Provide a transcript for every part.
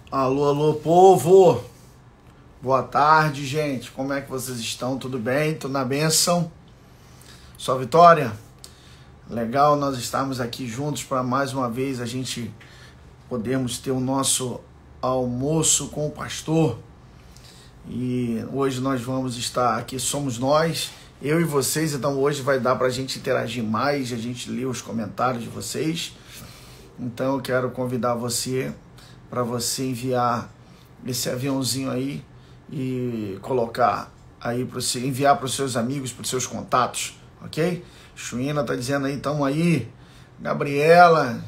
Alô, alô, povo! Boa tarde, gente. Como é que vocês estão? Tudo bem? Tudo na bênção? Só vitória? Legal nós estarmos aqui juntos para mais uma vez a gente podermos ter o nosso almoço com o pastor. E hoje nós vamos estar aqui, somos nós, eu e vocês, então hoje vai dar para a gente interagir mais, a gente ler os comentários de vocês. Então eu quero convidar você para você enviar esse aviãozinho aí e colocar aí para você enviar para os seus amigos, para os seus contatos, ok? Chuína tá dizendo aí, tamo aí. Gabriela,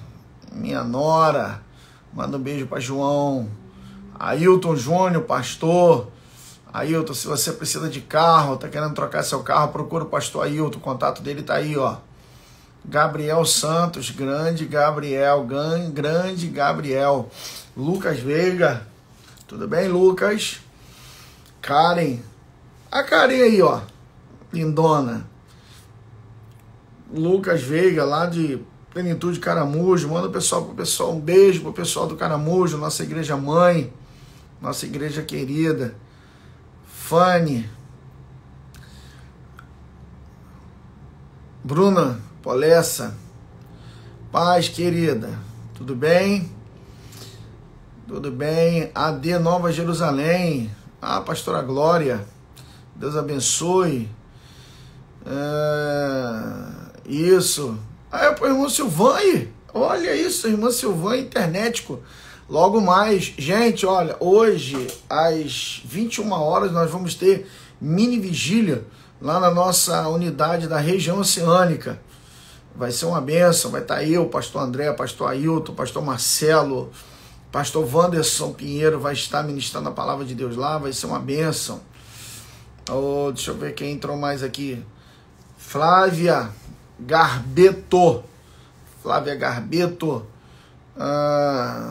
minha nora, manda um beijo para João. Ailton Júnior, pastor. Ailton, se você precisa de carro, tá querendo trocar seu carro, procura o pastor Ailton, o contato dele tá aí, ó. Gabriel Santos, grande Gabriel. Lucas Veiga, tudo bem, Lucas? Karen, a Karen aí, ó, lindona. Lucas Veiga, lá de Plenitude Caramujo, manda o pessoal pro pessoal, um beijo pro pessoal do Caramujo, nossa igreja mãe, nossa igreja querida. Fanny, Bruna Polessa, paz, querida, tudo bem? Tudo bem? AD Nova Jerusalém, pastora Glória, Deus abençoe. Isso. Pô, irmão Silvane, olha isso, irmã Silvane, internético. Logo mais, gente, olha, hoje às 21 horas nós vamos ter mini vigília lá na nossa unidade da região oceânica. Vai ser uma bênção, vai estar eu, pastor André, pastor Ailton, pastor Marcelo, pastor Wanderson Pinheiro vai estar ministrando a palavra de Deus lá, vai ser uma bênção. Deixa eu ver quem entrou mais aqui. Flávia Garbeto.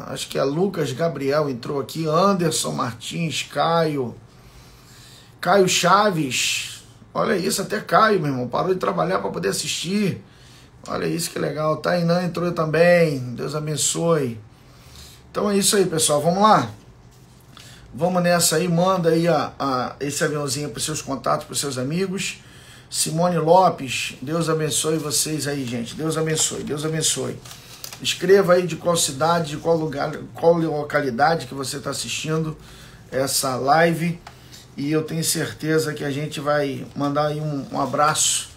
Acho que é Lucas Gabriel entrou aqui. Anderson Martins, Caio Chaves. Olha isso, até Caio, meu irmão, parou de trabalhar para poder assistir. Olha isso que legal. Tainã entrou também. Deus abençoe. Então é isso aí, pessoal. Vamos lá? Vamos nessa aí. Manda aí esse aviãozinho para os seus contatos, para os seus amigos. Simone Lopes, Deus abençoe vocês aí, gente. Deus abençoe, Deus abençoe. Escreva aí de qual cidade, de qual lugar, qual localidade que você está assistindo essa live. E eu tenho certeza que a gente vai mandar aí um abraço,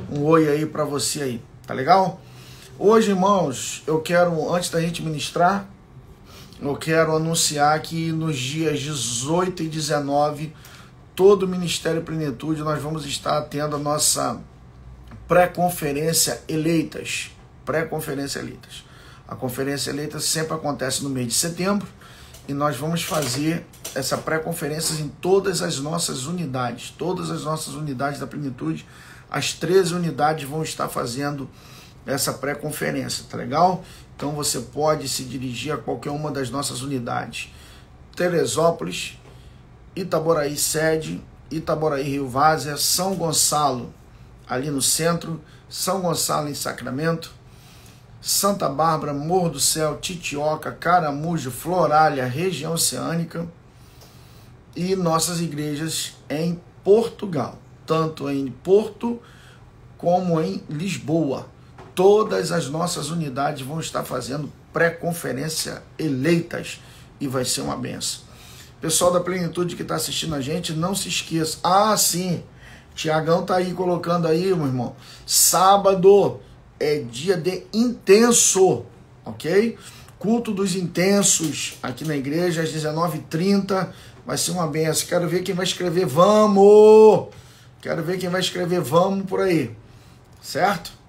um oi aí para você aí. Tá legal? Hoje, irmãos, eu quero, antes da gente ministrar, eu quero anunciar que nos dias 18 e 19, todo o Ministério Plenitude, nós vamos estar tendo a nossa pré-conferência Eleitas. Pré-conferência Eleitas. A conferência Eleitas sempre acontece no mês de setembro e nós vamos fazer essa pré-conferência em todas as nossas unidades. Todas as nossas unidades da Plenitude, as 13 unidades vão estar fazendo essa pré-conferência, tá legal? Então você pode se dirigir a qualquer uma das nossas unidades. Teresópolis, Itaboraí sede, Itaboraí Rio Várzea, São Gonçalo ali no centro, São Gonçalo em Sacramento, Santa Bárbara, Morro do Céu, Titioca, Caramujo, Florália, região oceânica e nossas igrejas em Portugal, tanto em Porto como em Lisboa. Todas as nossas unidades vão estar fazendo pré-conferência Eleitas e vai ser uma benção. Pessoal da Plenitude que está assistindo a gente, não se esqueça. Sim, Tiagão tá aí colocando aí, meu irmão. Sábado é dia de intenso, ok? Culto dos intensos aqui na igreja às 19h30. Vai ser uma benção. Quero ver quem vai escrever vamos. Quero ver quem vai escrever vamos por aí. Certo?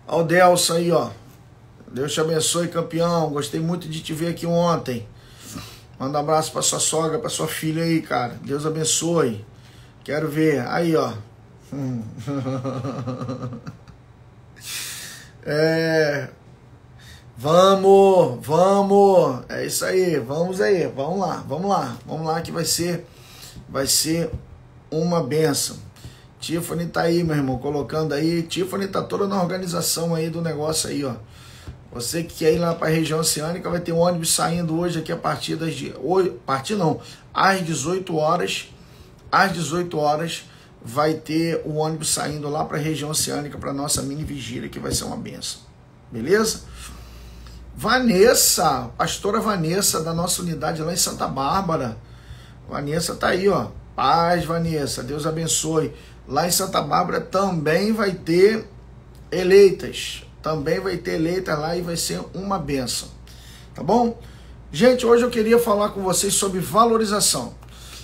Ó o Delson aí, ó. Deus te abençoe, campeão. Gostei muito de te ver aqui ontem. Manda um abraço para sua sogra, para sua filha aí, cara. Deus abençoe. Quero ver. Aí, ó. Vamos. É isso aí. Vamos aí. Vamos lá que vai ser uma bênção. Tiffany tá aí, meu irmão, colocando aí. Tiffany tá toda na organização aí do negócio aí, ó. Você que quer ir lá para a região oceânica, vai ter um ônibus saindo hoje aqui a partir das... às 18 horas. Às 18 horas vai ter o ônibus saindo lá para a região oceânica, para nossa mini vigília, que vai ser uma benção. Beleza? Vanessa, pastora Vanessa, da nossa unidade lá em Santa Bárbara. Vanessa tá aí, ó. Paz, Vanessa, Deus abençoe. Lá em Santa Bárbara também vai ter eleitas. Também vai ter eleitas lá e vai ser uma benção. Tá bom? Gente, hoje eu queria falar com vocês sobre valorização.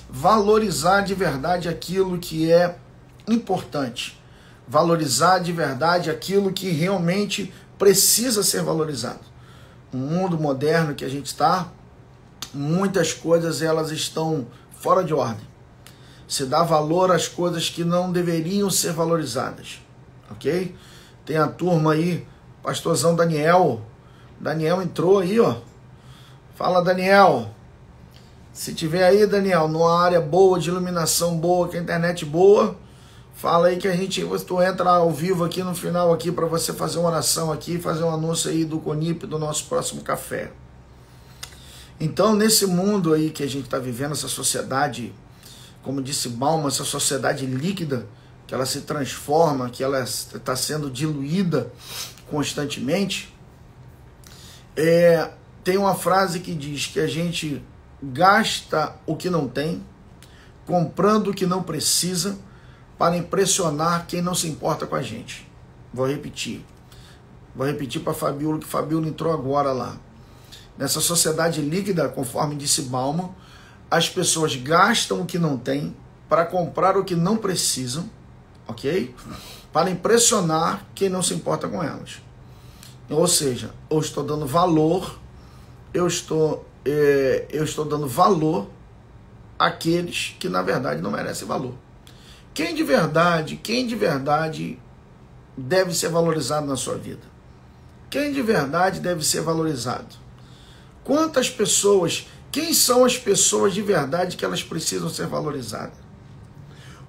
Valorizar de verdade aquilo que é importante. Valorizar de verdade aquilo que realmente precisa ser valorizado. No mundo moderno que a gente está, muitas coisas elas estão fora de ordem. Se dá valor às coisas que não deveriam ser valorizadas. Ok? Tem a turma aí, pastorzão Daniel. Daniel entrou aí, ó. Fala, Daniel. Se tiver aí, Daniel, numa área boa, de iluminação boa, com a internet boa, fala aí que tu entra ao vivo aqui no final aqui para você fazer uma oração aqui, fazer um anúncio aí do CONIP, do nosso próximo café. Então, nesse mundo aí que a gente está vivendo, essa sociedade, como disse Bauman, essa sociedade líquida, que ela se transforma, que ela está sendo diluída constantemente, tem uma frase que diz que a gente gasta o que não tem, comprando o que não precisa, para impressionar quem não se importa com a gente. Vou repetir para Fabiola, que Fabiola entrou agora lá. Nessa sociedade líquida, conforme disse Bauman, as pessoas gastam o que não têm para comprar o que não precisam, ok? Para impressionar quem não se importa com elas. Ou seja, eu estou dando valor, eu estou dando valor àqueles que na verdade não merecem valor. Quem de verdade deve ser valorizado na sua vida? Quem de verdade deve ser valorizado? Quantas pessoas, quem são as pessoas de verdade que elas precisam ser valorizadas?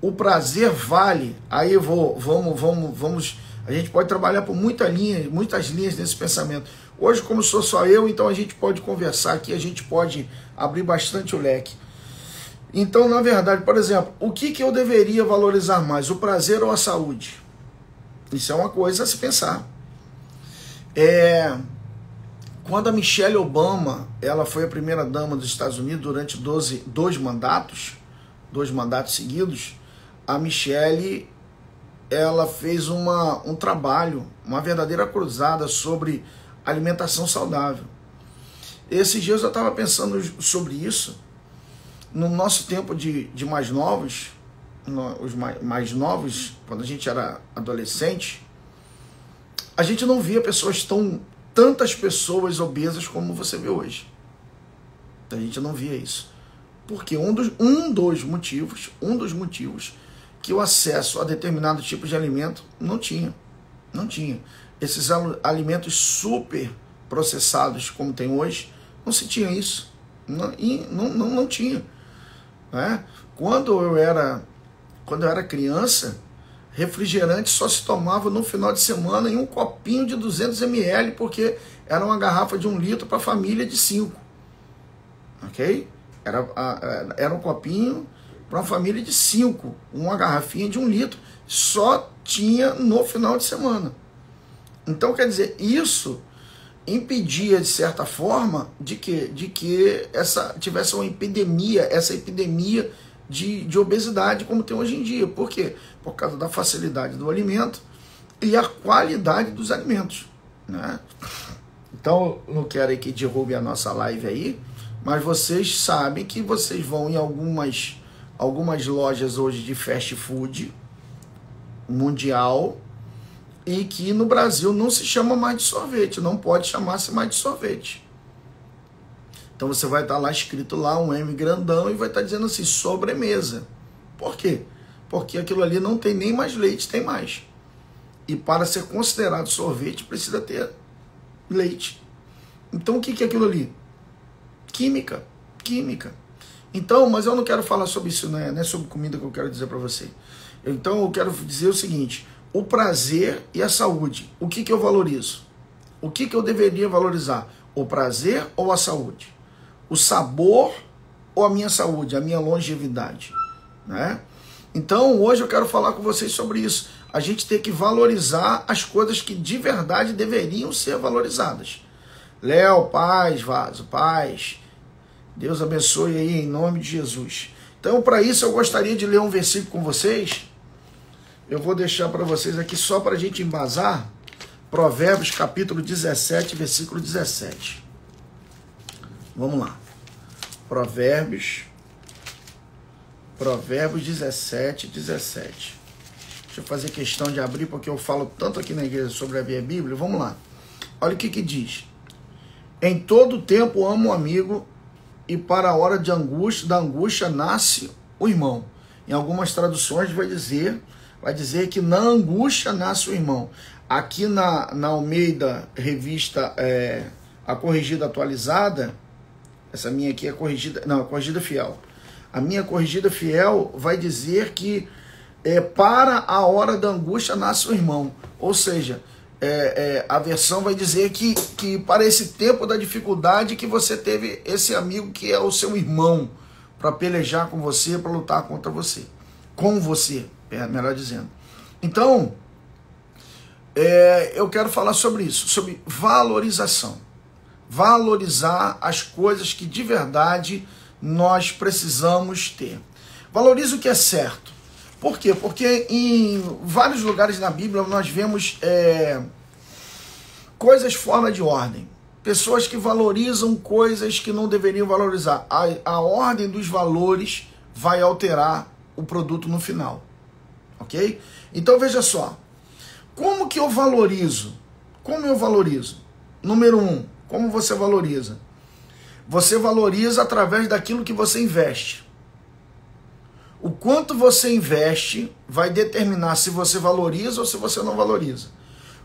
O prazer vale, aí vamos, a gente pode trabalhar por muitas linhas nesse pensamento. Hoje, como sou só eu, então a gente pode conversar aqui, a gente pode abrir bastante o leque. Então, na verdade, por exemplo, o que eu deveria valorizar mais, o prazer ou a saúde? Isso é uma coisa a se pensar. Quando a Michelle Obama, ela foi a primeira dama dos Estados Unidos durante dois mandatos seguidos, a Michelle, ela fez um trabalho, uma verdadeira cruzada sobre alimentação saudável. Esses dias eu estava pensando sobre isso. No nosso tempo de mais novos, os mais novos, quando a gente era adolescente, a gente não via tantas pessoas obesas como você vê hoje. A gente não via isso. Porque um dos motivos que o acesso a determinado tipo de alimento não tinha. Esses alimentos super processados como tem hoje, não se tinha isso. Não tinha. Quando eu era criança, refrigerante só se tomava no final de semana em um copinho de 200 ml, porque era uma garrafa de 1 litro para família de 5. Ok? Era um copinho para uma família de 5, uma garrafinha de 1 litro, só tinha no final de semana. Então, quer dizer, isso impedia, de certa forma, de que tivesse essa epidemia de obesidade como tem hoje em dia. Por quê? Por causa da facilidade do alimento e a qualidade dos alimentos, né? Então, não quero aí que derrube a nossa live aí, mas vocês sabem que vocês vão em algumas lojas hoje de fast food mundial, e que no Brasil não se chama mais de sorvete, não pode chamar-se mais de sorvete. Então você vai estar lá escrito lá um M grandão e vai estar dizendo assim, sobremesa. Por quê? Porque aquilo ali não tem nem mais leite, tem mais. E para ser considerado sorvete precisa ter leite. Então o que é aquilo ali? Química. Então, mas eu não quero falar sobre isso, não é sobre comida que eu quero dizer para você. Então eu quero dizer o seguinte, o prazer e a saúde, o que eu valorizo? O que eu deveria valorizar? O prazer ou a saúde? O sabor ou a minha saúde, a minha longevidade, né? Então, hoje eu quero falar com vocês sobre isso. A gente tem que valorizar as coisas que de verdade deveriam ser valorizadas. Léo, paz, Vaso, paz. Deus abençoe aí em nome de Jesus. Então, para isso, eu gostaria de ler um versículo com vocês. Eu vou deixar para vocês aqui só para a gente embasar. Provérbios, capítulo 17, versículo 17. Vamos lá. Provérbios 17, 17. Deixa eu fazer questão de abrir, porque eu falo tanto aqui na igreja sobre abrir a Bíblia. Vamos lá. Olha o que diz. Em todo tempo amo o amigo, e para a hora da angústia nasce o irmão. Em algumas traduções vai dizer que na angústia nasce o irmão. Aqui na Almeida, revista, a corrigida atualizada, essa minha aqui é corrigida, não, a corrigida fiel. A minha corrigida fiel vai dizer que para a hora da angústia nasce o irmão. Ou seja, a versão vai dizer que para esse tempo da dificuldade que você teve esse amigo que é o seu irmão, para pelejar com você, para lutar contra você. Com você, melhor dizendo. Então, eu quero falar sobre isso, sobre valorização. Valorizar as coisas que de verdade nós precisamos ter. Valorize o que é certo. Por quê? Porque em vários lugares na Bíblia nós vemos coisas fora de ordem. Pessoas que valorizam coisas que não deveriam valorizar. A ordem dos valores vai alterar o produto no final. Ok? Então veja só. Como que eu valorizo? Como eu valorizo? Número 1, como você valoriza? Você valoriza através daquilo que você investe. O quanto você investe vai determinar se você valoriza ou se você não valoriza.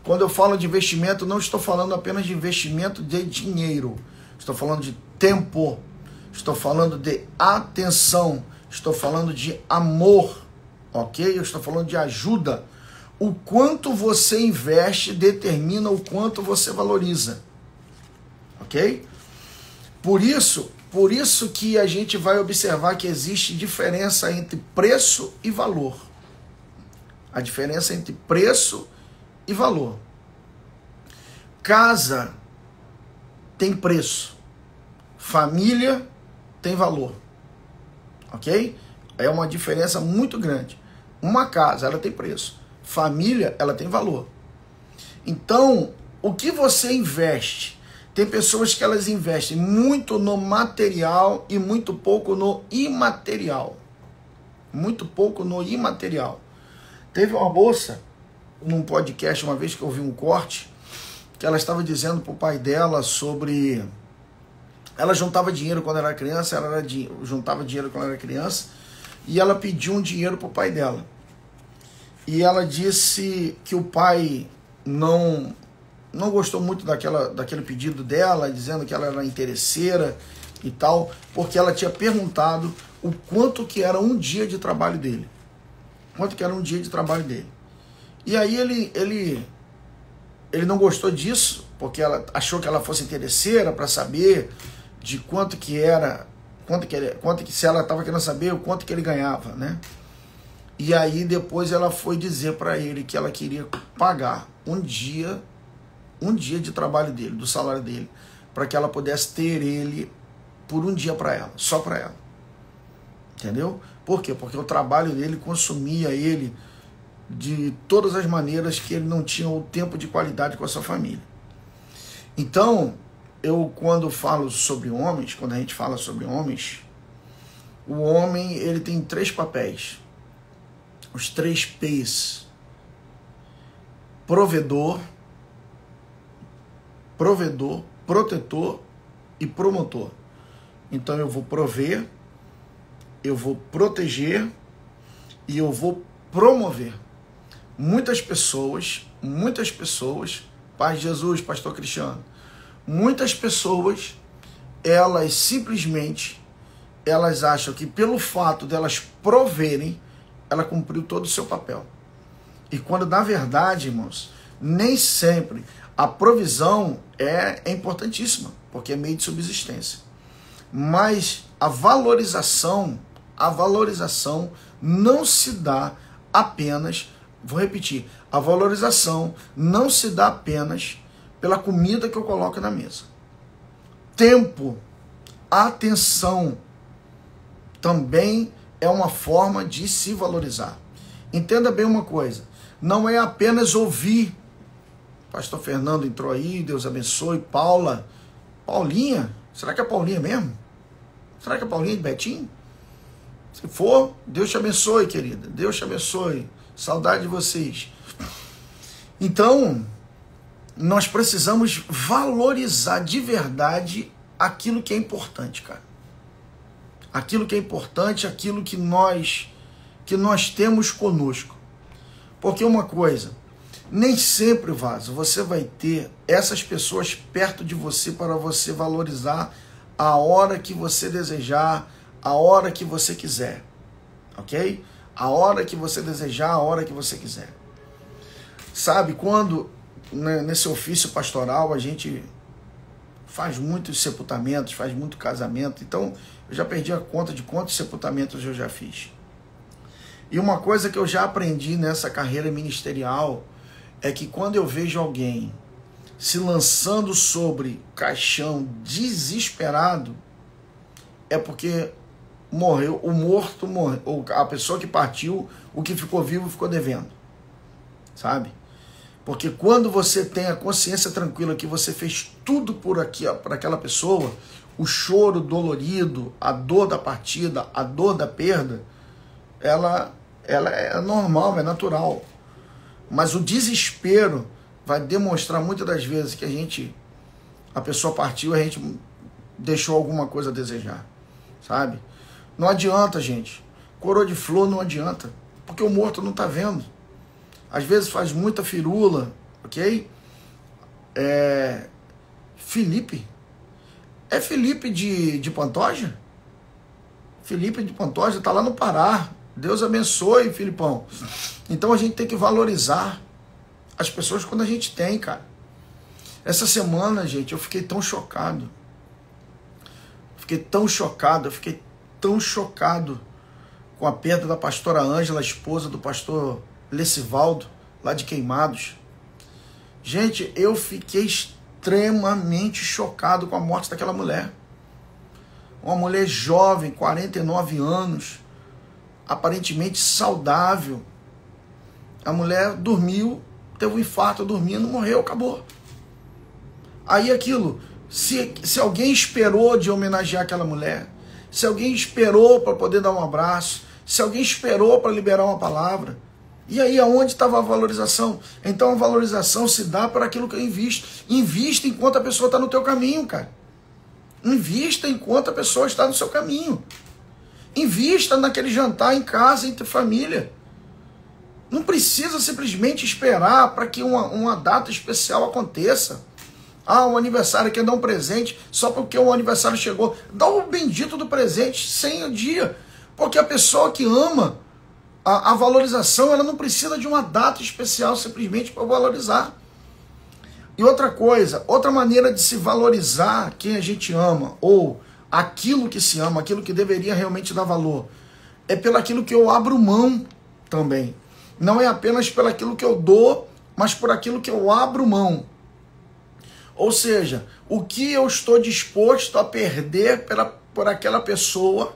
Quando eu falo de investimento, não estou falando apenas de investimento de dinheiro. Estou falando de tempo. Estou falando de atenção. Estou falando de amor. Ok? Eu estou falando de ajuda. O quanto você investe determina o quanto você valoriza. Ok? Por isso que a gente vai observar que existe diferença entre preço e valor. A diferença entre preço e valor. Casa tem preço. Família tem valor. Ok? É uma diferença muito grande. Uma casa, ela tem preço. Família, ela tem valor. Então, o que você investe? Tem pessoas que elas investem muito no material e muito pouco no imaterial. Muito pouco no imaterial. Teve uma moça, num podcast, uma vez que eu vi um corte, que ela estava dizendo para o pai dela sobre... Ela juntava dinheiro quando era criança, juntava dinheiro quando era criança, e ela pediu um dinheiro para o pai dela. E ela disse que o pai não gostou muito daquele pedido dela, dizendo que ela era interesseira e tal, porque ela tinha perguntado o quanto que era um dia de trabalho dele. Quanto que era um dia de trabalho dele. E aí ele não gostou disso, porque ela achou que ela fosse interesseira para saber de quanto que era, se ela estava querendo saber o quanto que ele ganhava, né? E aí depois ela foi dizer para ele que ela queria pagar um dia de trabalho dele, do salário dele, para que ela pudesse ter ele por um dia para ela, só para ela. Entendeu? Por quê? Porque o trabalho dele consumia ele de todas as maneiras que ele não tinha o tempo de qualidade com a sua família. Então, quando falo sobre homens, quando a gente fala sobre homens, o homem, ele tem 3 papéis. Os 3 P's. Provedor, protetor e promotor. Então eu vou prover, eu vou proteger e eu vou promover. Muitas pessoas, Pai de Jesus, Pastor Cristiano, muitas pessoas, elas simplesmente, elas acham que pelo fato delas proverem, ela cumpriu todo o seu papel. E quando na verdade, irmãos, nem sempre A provisão é importantíssima, porque é meio de subsistência. Mas a valorização não se dá apenas, vou repetir, a valorização não se dá apenas pela comida que eu coloco na mesa. Tempo, atenção, também é uma forma de se valorizar. Entenda bem uma coisa, não é apenas ouvir. Pastor Fernando entrou aí, Deus abençoe. Paula, Paulinha, será que é Paulinha mesmo? Será que é Paulinha de Betim? Se for, Deus te abençoe, querida. Deus te abençoe. Saudade de vocês. Então, nós precisamos valorizar de verdade aquilo que é importante, cara. Aquilo que é importante, aquilo que nós temos conosco. Porque uma coisa, nem sempre, Vaso, você vai ter essas pessoas perto de você para você valorizar a hora que você desejar, a hora que você quiser, ok? A hora que você desejar, a hora que você quiser. Sabe, quando nesse ofício pastoral a gente faz muitos sepultamentos, faz muito casamento, então eu já perdi a conta de quantos sepultamentos eu já fiz. E uma coisa que eu já aprendi nessa carreira ministerial é que quando eu vejo alguém se lançando sobre caixão desesperado, é porque morreu, o morto morreu, ou a pessoa que partiu, o que ficou vivo ficou devendo, sabe? Porque quando você tem a consciência tranquila que você fez tudo por aquela pessoa, o choro dolorido, a dor da partida, a dor da perda, ela é normal, é natural. Mas o desespero vai demonstrar muitas das vezes que a pessoa partiu, a gente deixou alguma coisa a desejar, sabe? Não adianta, gente. Coroa de flor não adianta, porque o morto não está vendo. Às vezes faz muita firula, ok? Felipe. É Felipe de Pantoja? Felipe de Pantoja está lá no Pará. Deus abençoe, Filipão. Então a gente tem que valorizar as pessoas quando a gente tem, cara. Essa semana, gente, eu fiquei tão chocado. Fiquei tão chocado com a perda da pastora Ângela, esposa do pastor Lecivaldo, lá de Queimados. Gente, eu fiquei extremamente chocado com a morte daquela mulher. Uma mulher jovem, 49 anos, aparentemente saudável. A mulher dormiu, teve um infarto dormindo, morreu, acabou. Aí aquilo, se alguém esperou de homenagear aquela mulher, se alguém esperou para poder dar um abraço, se alguém esperou para liberar uma palavra, e aí aonde estava a valorização? Então a valorização se dá por aquilo que eu invisto. Invista enquanto a pessoa está no teu caminho, cara. Invista enquanto a pessoa está no seu caminho. Invista naquele jantar em casa, entre família. Não precisa simplesmente esperar para que uma data especial aconteça. Ah, um aniversário, quer dar um presente só porque o aniversário chegou. Dá o bendito do presente sem o dia. Porque a pessoa que ama a valorização, ela não precisa de uma data especial simplesmente para valorizar. E outra coisa, outra maneira de se valorizar quem a gente ama, ou aquilo que se ama, aquilo que deveria realmente dar valor, é pelo aquilo que eu abro mão também. Não é apenas pelo aquilo que eu dou, mas por aquilo que eu abro mão. Ou seja, o que eu estou disposto a perder por aquela pessoa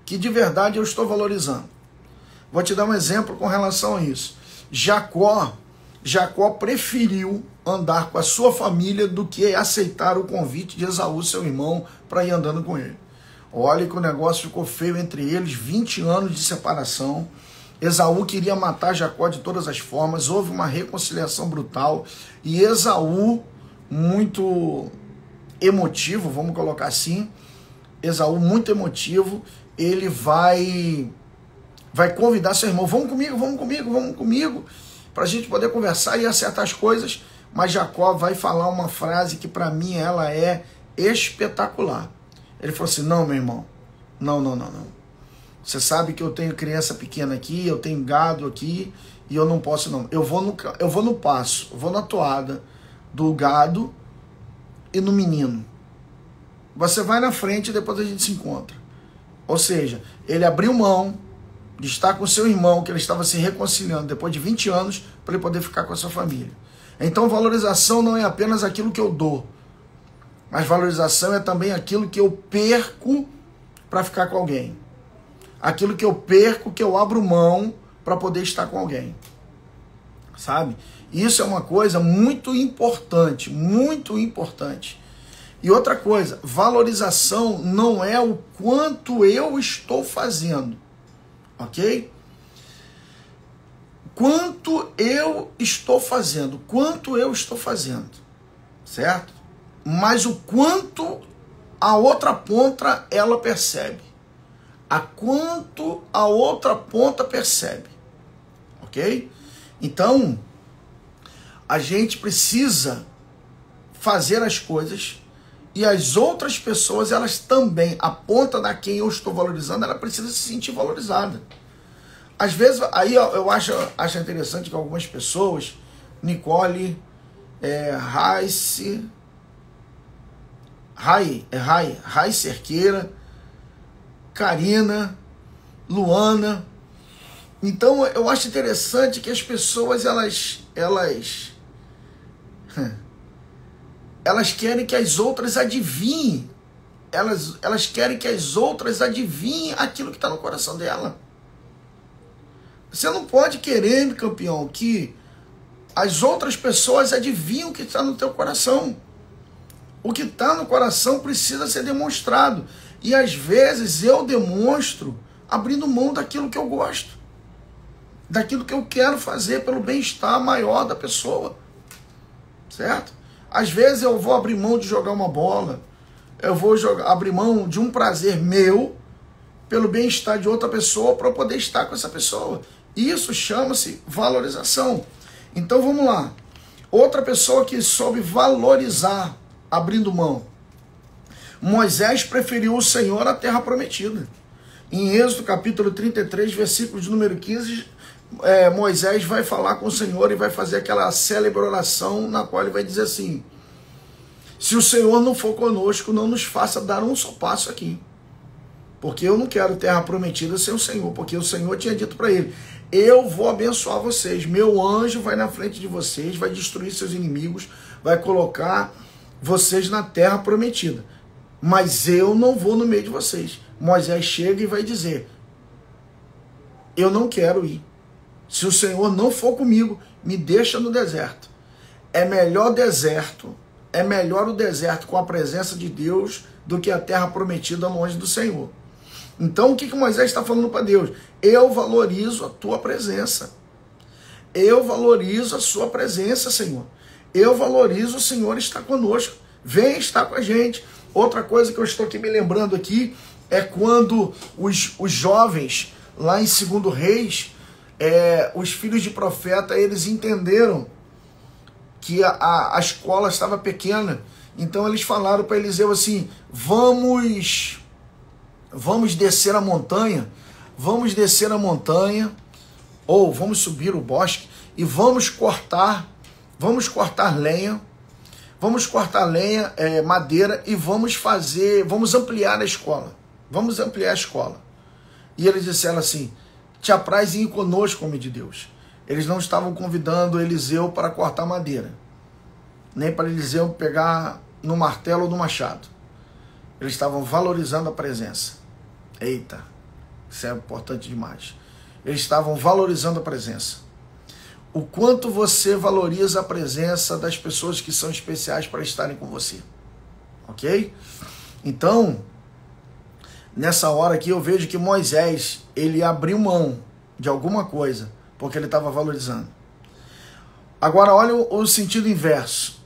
que de verdade eu estou valorizando. Vou te dar um exemplo com relação a isso. Jacó preferiu andar com a sua família do que aceitar o convite de Esaú, seu irmão, para ir andando com ele. Olha que o negócio ficou feio entre eles, 20 anos de separação. Esaú queria matar Jacó de todas as formas, houve uma reconciliação brutal, e Esaú, muito emotivo, vamos colocar assim, Esaú muito emotivo, ele vai convidar seu irmão, vamos comigo, para a gente poder conversar e acertar as coisas. Mas Jacó vai falar uma frase que para mim ela é espetacular. Ele falou assim: não, meu irmão, não. Você sabe que eu tenho criança pequena aqui, eu tenho gado aqui, e eu não posso não. Eu vou no passo, eu vou na toada, do gado e no menino. Você vai na frente e depois a gente se encontra. Ou seja, ele abriu mão de estar com seu irmão, que ele estava se reconciliando depois de 20 anos, para ele poder ficar com a sua família. Então, valorização não é apenas aquilo que eu dou, mas valorização é também aquilo que eu perco para ficar com alguém. Aquilo que eu perco, que eu abro mão para poder estar com alguém. Sabe? Isso é uma coisa muito importante, muito importante. E outra coisa, valorização não é o quanto eu estou fazendo, ok? Quanto eu estou fazendo, certo? Mas o quanto a outra ponta ela percebe. A quanto a outra ponta percebe, ok? Então, a gente precisa fazer as coisas e as outras pessoas, elas também, a ponta da quem eu estou valorizando, ela precisa se sentir valorizada. Às vezes, aí eu acho interessante que algumas pessoas, Nicole, Rai Cerqueira, Karina, Luana. Então, eu acho interessante que as pessoas, elas querem que as outras adivinhem. Elas querem que as outras adivinhem aquilo que está no coração dela. Você não pode querer, campeão, que as outras pessoas adivinhem o que está no teu coração. O que está no coração precisa ser demonstrado. E às vezes eu demonstro abrindo mão daquilo que eu gosto. Daquilo que eu quero fazer pelo bem-estar maior da pessoa. Certo? Às vezes eu vou abrir mão de jogar uma bola. Eu vou abrir mão de um prazer meu pelo bem-estar de outra pessoa para eu poder estar com essa pessoa. Isso chama-se valorização. Então vamos lá. Outra pessoa que soube valorizar abrindo mão. Moisés preferiu o Senhor à terra prometida. Em Êxodo capítulo 33, versículo de número 15, Moisés vai falar com o Senhor e vai fazer aquela célebre oração na qual ele vai dizer assim: se o Senhor não for conosco, não nos faça dar um só passo aqui. Porque eu não quero terra prometida sem o Senhor, porque o Senhor tinha dito para ele: eu vou abençoar vocês, meu anjo vai na frente de vocês, vai destruir seus inimigos, vai colocar vocês na terra prometida, mas eu não vou no meio de vocês. Moisés chega e vai dizer: eu não quero ir. Se o Senhor não for comigo, me deixa no deserto. É melhor o deserto com a presença de Deus do que a terra prometida longe do Senhor. Então o que Moisés está falando para Deus? Eu valorizo a tua presença. Eu valorizo a sua presença, Senhor. Eu valorizo o Senhor estar conosco. Vem estar com a gente. Outra coisa que eu estou aqui me lembrando aqui é quando os jovens, lá em 2 Reis, os filhos de profeta, eles entenderam que a escola estava pequena. Então eles falaram para Eliseu assim: vamos descer a montanha, ou vamos subir o bosque e vamos cortar lenha, madeira, e vamos ampliar a escola. E eles disseram assim: te apraz ir conosco, homem de Deus. Eles não estavam convidando Eliseu para cortar madeira, nem para Eliseu pegar no martelo ou no machado. Eles estavam valorizando a presença. Eita, isso é importante demais. Eles estavam valorizando a presença. O quanto você valoriza a presença das pessoas que são especiais para estarem com você. Ok? Então, nessa hora aqui eu vejo que Moisés, ele abriu mão de alguma coisa, porque ele estava valorizando. Agora olha o sentido inverso.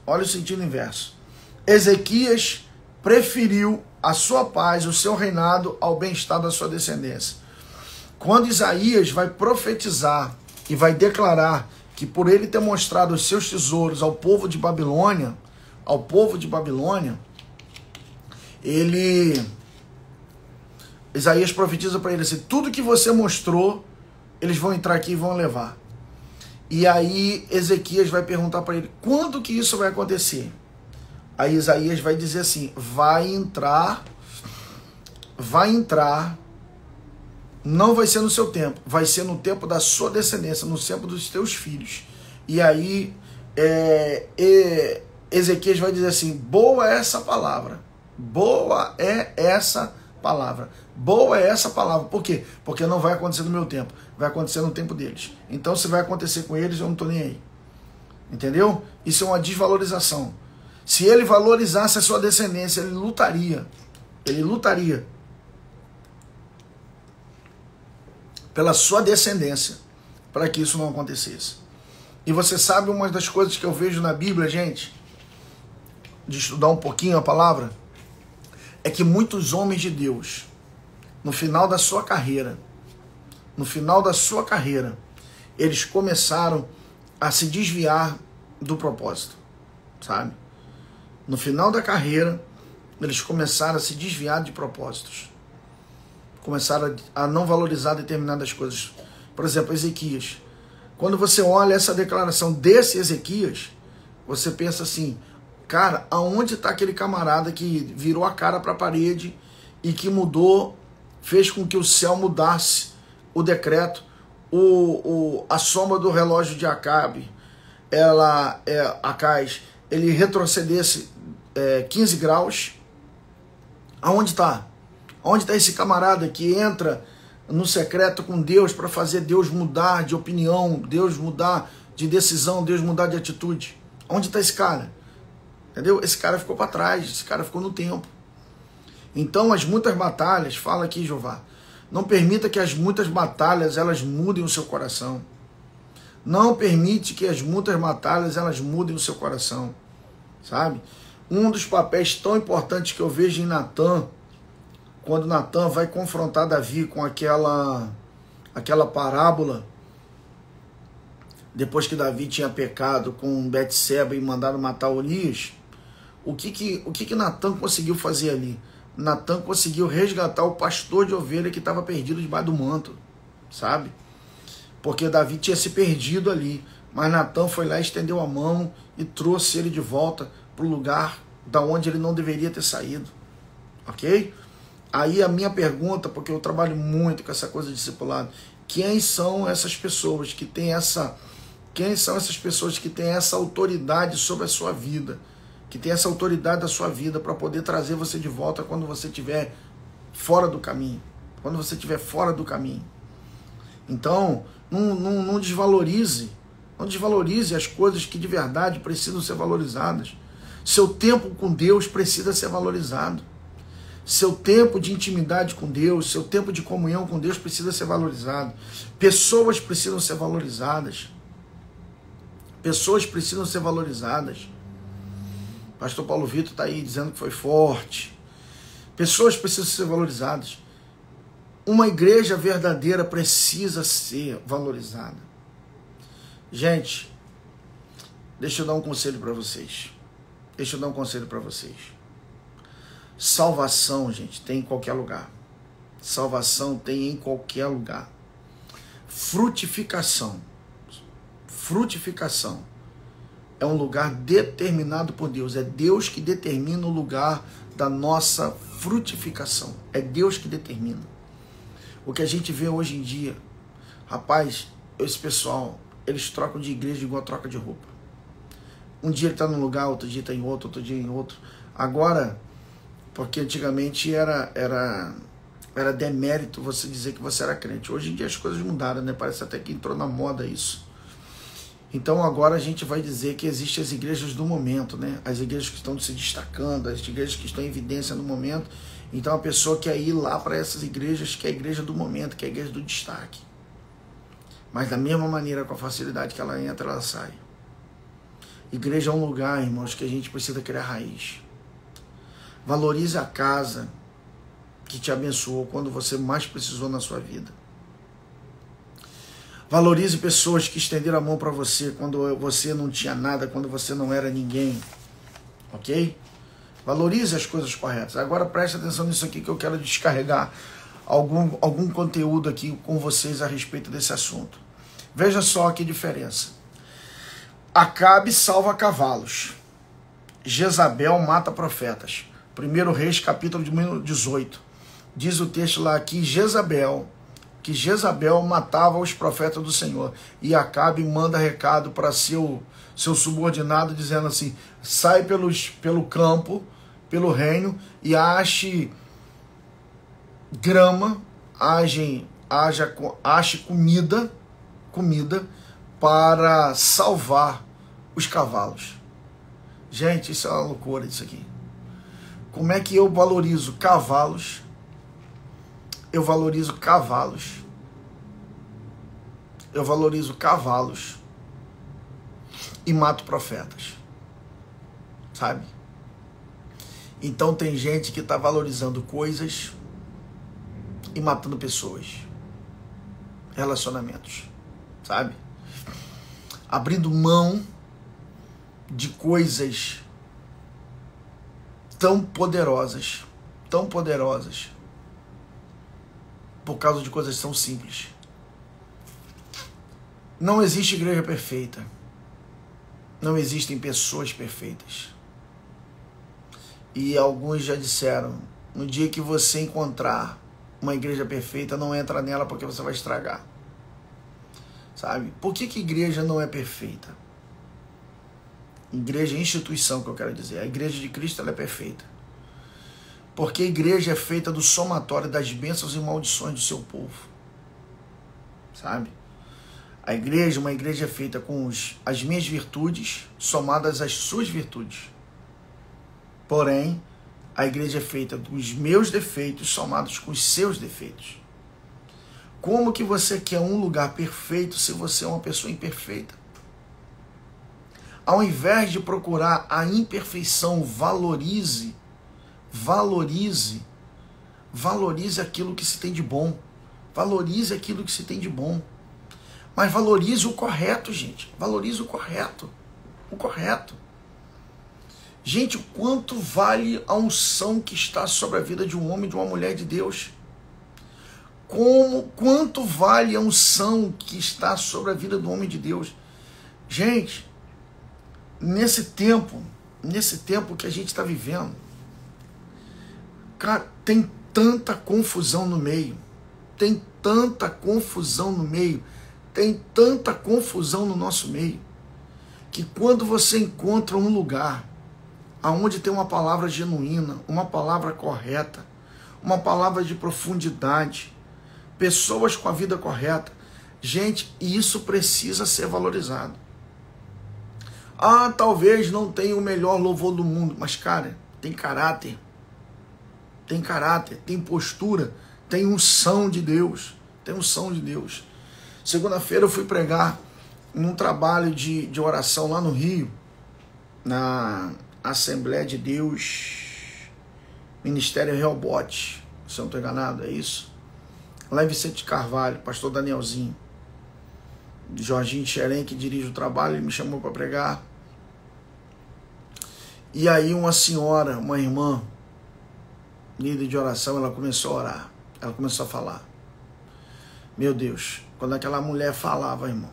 Ezequias preferiu a sua paz, o seu reinado, ao bem-estar da sua descendência. Quando Isaías vai profetizar e vai declarar que por ele ter mostrado os seus tesouros ao povo de Babilônia, Isaías profetiza para ele assim: tudo que você mostrou, eles vão entrar aqui e vão levar. E aí Ezequias vai perguntar para ele, quando que isso vai acontecer? Aí Isaías vai dizer assim, vai entrar, não vai ser no seu tempo, vai ser no tempo da sua descendência, no tempo dos teus filhos. E aí Ezequias vai dizer assim, boa é essa palavra, boa é essa palavra. Boa é essa palavra. Por quê? Porque não vai acontecer no meu tempo. Vai acontecer no tempo deles. Então, se vai acontecer com eles, eu não estou nem aí. Entendeu? Isso é uma desvalorização. Se ele valorizasse a sua descendência, ele lutaria. Ele lutaria pela sua descendência para que isso não acontecesse. E você sabe uma das coisas que eu vejo na Bíblia, gente, de estudar um pouquinho a palavra, é que muitos homens de Deus, no final da sua carreira, eles começaram a se desviar do propósito, sabe? No final da carreira, eles começaram a se desviar de propósitos. Começaram a não valorizar determinadas coisas. Por exemplo, Ezequias. Quando você olha essa declaração desse Ezequias, você pensa assim, cara, aonde está aquele camarada que virou a cara para a parede e que mudou, fez com que o céu mudasse o decreto, a sombra do relógio de Acabe, Acais, ele retrocedesse 15 graus. Aonde está? Onde está esse camarada que entra no secreto com Deus para fazer Deus mudar de opinião, Deus mudar de decisão, Deus mudar de atitude? Onde está esse cara? Entendeu? Esse cara ficou para trás, esse cara ficou no tempo. Então, as muitas batalhas, fala aqui, Jeová, não permita que as muitas batalhas elas mudem o seu coração. Não permite que as muitas batalhas elas mudem o seu coração, sabe? Um dos papéis tão importantes que eu vejo em Natan, quando Natan vai confrontar Davi com aquela parábola, depois que Davi tinha pecado com Betseba e mandaram matar Urias, o que Natan conseguiu fazer ali? Natan conseguiu resgatar o pastor de ovelha que estava perdido debaixo do manto, sabe? Porque Davi tinha se perdido ali, mas Natan foi lá, estendeu a mão e trouxe ele de volta para o lugar da onde ele não deveria ter saído, ok? Aí a minha pergunta, porque eu trabalho muito com essa coisa de discipulado, quem são essas pessoas que têm essa autoridade sobre a sua vida, que tem essa autoridade da sua vida para poder trazer você de volta quando você estiver fora do caminho, Então, não desvalorize as coisas que de verdade precisam ser valorizadas. Seu tempo com Deus precisa ser valorizado. Seu tempo de intimidade com Deus, seu tempo de comunhão com Deus precisa ser valorizado. Pessoas precisam ser valorizadas. Pastor Paulo Vitor está aí dizendo que foi forte. Pessoas precisam ser valorizadas. Uma igreja verdadeira precisa ser valorizada. Gente, deixa eu dar um conselho para vocês. Salvação, gente, tem em qualquer lugar. Frutificação é um lugar determinado por Deus. É Deus que determina o lugar da nossa frutificação. É Deus que determina. O que a gente vê hoje em dia, rapaz, esse pessoal, eles trocam de igreja igual troca de roupa. Um dia ele está num lugar, outro dia está em outro dia em outro. Agora, porque antigamente era demérito você dizer que você era crente. Hoje em dia as coisas mudaram, né? Parece até que entrou na moda isso. Então agora a gente vai dizer que existem as igrejas do momento, né? As igrejas que estão se destacando, as igrejas que estão em evidência no momento. Então a pessoa quer ir lá para essas igrejas que é a igreja do momento, que é a igreja do destaque. Mas da mesma maneira, com a facilidade que ela entra, ela sai. Igreja é um lugar, irmãos, que a gente precisa criar raiz. Valorize a casa que te abençoou quando você mais precisou na sua vida. Valorize pessoas que estenderam a mão para você quando você não tinha nada, quando você não era ninguém. Ok? Valorize as coisas corretas. Agora preste atenção nisso aqui que eu quero descarregar algum conteúdo aqui com vocês a respeito desse assunto. Veja só que diferença. Acabe salva cavalos. Jezabel mata profetas. 1 Reis, capítulo de 18. Diz o texto lá que Jezabel matava os profetas do Senhor. E Acabe manda recado para seu subordinado, dizendo assim: sai pelo campo, pelo reino, e ache grama, ache comida para salvar os cavalos. Gente, isso é uma loucura isso aqui. Como é que eu valorizo cavalos? Eu valorizo cavalos. Eu valorizo cavalos e mato profetas. Sabe? Então tem gente que está valorizando coisas e matando pessoas. Relacionamentos. Sabe? Abrindo mão de coisas tão poderosas, por causa de coisas tão simples. Não existe igreja perfeita. Não existem pessoas perfeitas. E alguns já disseram: no dia que você encontrar uma igreja perfeita, não entra nela porque você vai estragar. Sabe? Por que igreja não é perfeita? Igreja é instituição, que eu quero dizer. A igreja de Cristo, ela é perfeita. Porque a igreja é feita do somatório das bênçãos e maldições do seu povo. Sabe? A igreja, uma igreja é feita com as minhas virtudes somadas às suas virtudes. Porém, a igreja é feita dos meus defeitos somados com os seus defeitos. Como que você quer um lugar perfeito se você é uma pessoa imperfeita? Ao invés de procurar a imperfeição, valorize aquilo que se tem de bom. Valorize aquilo que se tem de bom. Mas valorize o correto, gente. Valorize o correto. O correto. Gente, quanto vale a unção que está sobre a vida de um homem e de uma mulher de Deus? Quanto vale a unção que está sobre a vida do homem de Deus? Gente, nesse tempo que a gente está vivendo, cara, tem tanta confusão no meio, tem tanta confusão no nosso meio, que quando você encontra um lugar aonde tem uma palavra genuína, uma palavra correta, uma palavra de profundidade, pessoas com a vida correta, gente, isso precisa ser valorizado. Ah, talvez não tenha o melhor louvor do mundo, mas, cara, tem caráter, tem postura, tem unção de Deus, Segunda-feira eu fui pregar num trabalho de oração lá no Rio, na Assembleia de Deus, Ministério Rehobote, se eu não estou enganado, é isso? Lá em Vicente de Carvalho, pastor Danielzinho, Jorginho Xerém, que dirige o trabalho, ele me chamou para pregar. E aí uma senhora, uma irmã, líder de oração, ela começou a orar, ela começou a falar. Meu Deus, quando aquela mulher falava, irmão,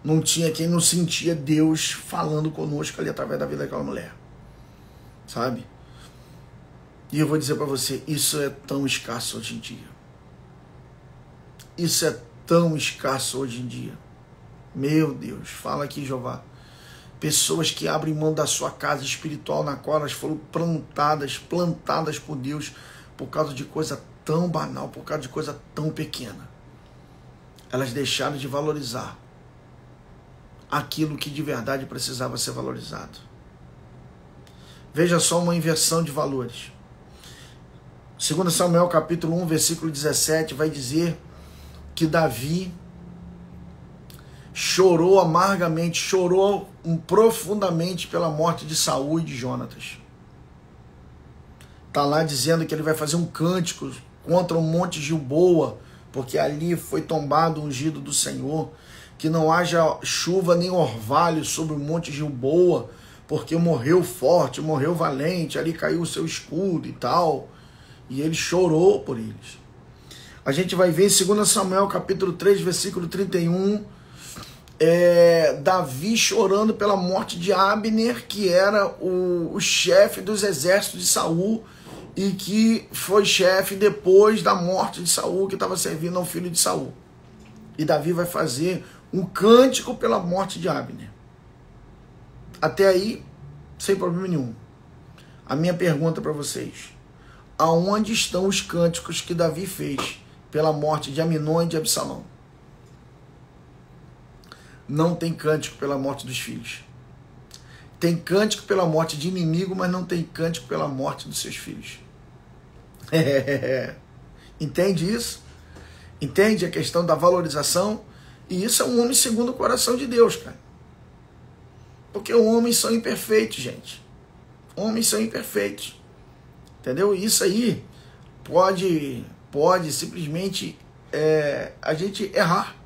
não tinha quem não sentia Deus falando conosco ali através da vida daquela mulher, sabe? E eu vou dizer para você, isso é tão escasso hoje em dia. Isso é tão escasso hoje em dia. Meu Deus, fala aqui, Jeová. Pessoas que abrem mão da sua casa espiritual, na qual elas foram plantadas por Deus, por causa de coisa tão banal, por causa de coisa tão pequena. Elas deixaram de valorizar aquilo que de verdade precisava ser valorizado. Veja só uma inversão de valores. 2 Samuel capítulo 1, versículo 17, vai dizer que Davi chorou amargamente, chorou profundamente pela morte de Saul e de Jonatas. Está lá dizendo que ele vai fazer um cântico contra o monte Gilboa, porque ali foi tombado o ungido do Senhor, que não haja chuva nem orvalho sobre o monte Gilboa, porque morreu forte, morreu valente, ali caiu o seu escudo e tal, e ele chorou por eles. A gente vai ver em 2 Samuel capítulo 3, versículo 31, Davi chorando pela morte de Abner, que era o chefe dos exércitos de Saul, e que foi chefe depois da morte de Saul, que estava servindo ao filho de Saul. E Davi vai fazer um cântico pela morte de Abner. Até aí, sem problema nenhum. A minha pergunta para vocês: aonde estão os cânticos que Davi fez pela morte de Aminon e de Absalão? Não tem cântico pela morte dos filhos. Tem cântico pela morte de inimigo, mas não tem cântico pela morte dos seus filhos. Entende isso? Entende a questão da valorização? E isso é um homem segundo o coração de Deus, cara. Porque homens são imperfeitos, gente. Homens são imperfeitos. Entendeu? Isso aí pode simplesmente a gente errar.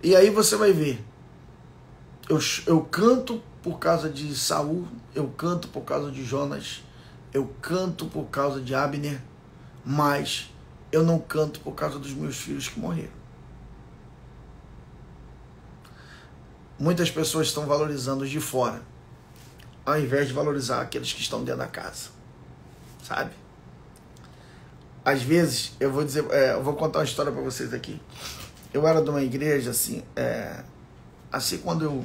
E aí você vai ver. Eu canto por causa de Saul, eu canto por causa de Jonas, eu canto por causa de Abner, mas eu não canto por causa dos meus filhos que morreram. Muitas pessoas estão valorizando os de fora, ao invés de valorizar aqueles que estão dentro da casa, sabe? Às vezes, eu vou contar uma história para vocês aqui. Eu era de uma igreja, assim quando eu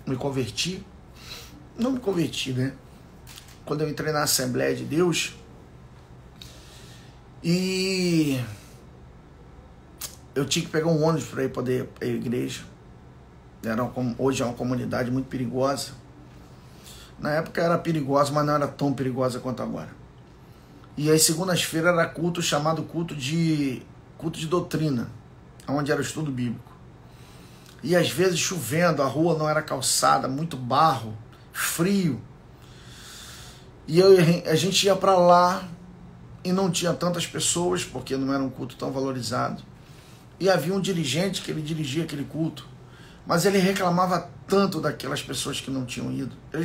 me converti, não me converti, né? Quando eu entrei na Assembleia de Deus, e eu tinha que pegar um ônibus para ir poder ir à igreja. Hoje é uma comunidade muito perigosa. Na época era perigosa, mas não era tão perigosa quanto agora. E às segundas-feiras era culto chamado culto de doutrina, onde era o estudo bíblico. E às vezes chovendo, a rua não era calçada, muito barro, frio. E a gente ia para lá e não tinha tantas pessoas, porque não era um culto tão valorizado. E havia um dirigente que ele dirigia aquele culto, mas ele reclamava tanto daquelas pessoas que não tinham ido. Ele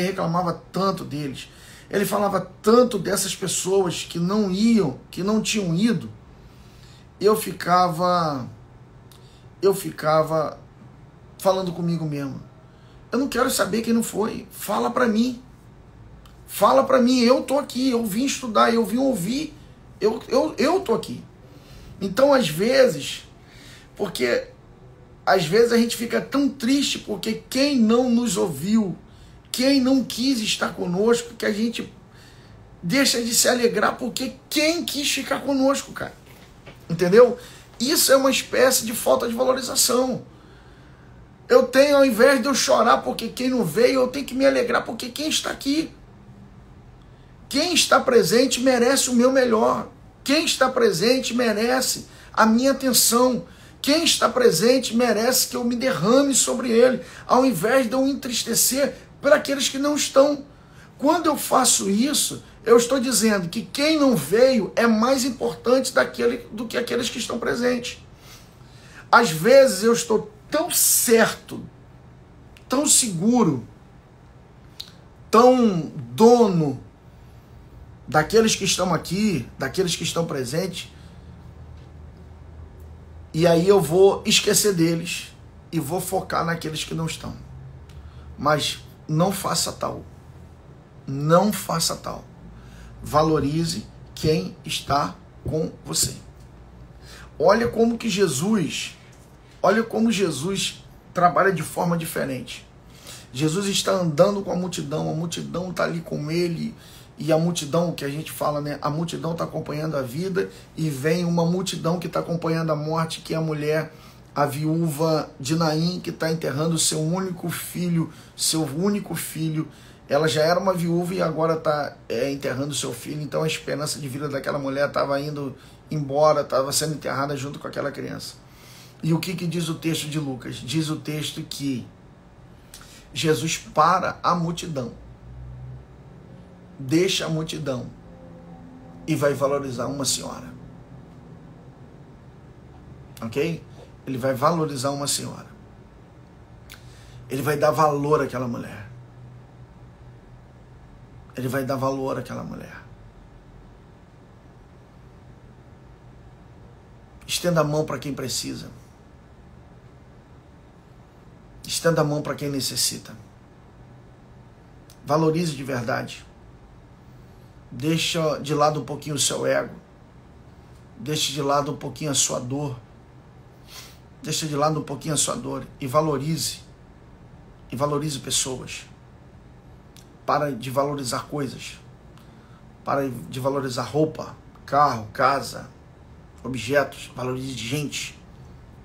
reclamava tanto deles. Ele falava tanto dessas pessoas que não iam, que não tinham ido. Eu ficava falando comigo mesmo. Eu não quero saber quem não foi. Fala para mim. Fala para mim. Eu tô aqui. Eu vim estudar. Eu vim ouvir. Eu tô aqui. Então, às vezes a gente fica tão triste porque quem não nos ouviu, quem não quis estar conosco, que a gente deixa de se alegrar porque quem quis ficar conosco, cara. Entendeu? Isso é uma espécie de falta de valorização. Eu tenho, ao invés de eu chorar porque quem não veio, eu tenho que me alegrar porque quem está aqui. Quem está presente merece o meu melhor. Quem está presente merece a minha atenção. Quem está presente merece que eu me derrame sobre ele, ao invés de eu entristecer por aqueles que não estão. Quando eu faço isso, eu estou dizendo que quem não veio é mais importante do que aqueles que estão presentes. Às vezes eu estou tão certo, tão seguro, tão dono daqueles que estão aqui, daqueles que estão presentes, e aí eu vou esquecer deles e vou focar naqueles que não estão. Mas não faça tal. Não faça tal. Valorize quem está com você. Olha como Jesus trabalha de forma diferente. Jesus está andando com a multidão está ali com ele, e a multidão que a gente fala, né? A multidão está acompanhando a vida, e vem uma multidão que está acompanhando a morte, que é a mulher, a viúva de Naim, que está enterrando seu único filho. Ela já era uma viúva e agora está enterrando seu filho. Então a esperança de vida daquela mulher estava indo embora, estava sendo enterrada junto com aquela criança. E o que diz o texto de Lucas? Diz o texto que Jesus para a multidão, deixa a multidão e vai valorizar uma senhora. Ok? Ele vai valorizar uma senhora. Ele vai dar valor àquela mulher. Ele vai dar valor àquela mulher. Estenda a mão para quem precisa. Estenda a mão para quem necessita. Valorize de verdade. Deixa de lado um pouquinho o seu ego. Deixa de lado um pouquinho a sua dor. Deixa de lado um pouquinho a sua dor e valorize. E valorize pessoas. Para de valorizar coisas. Para de valorizar roupa, carro, casa, objetos. Valorize gente.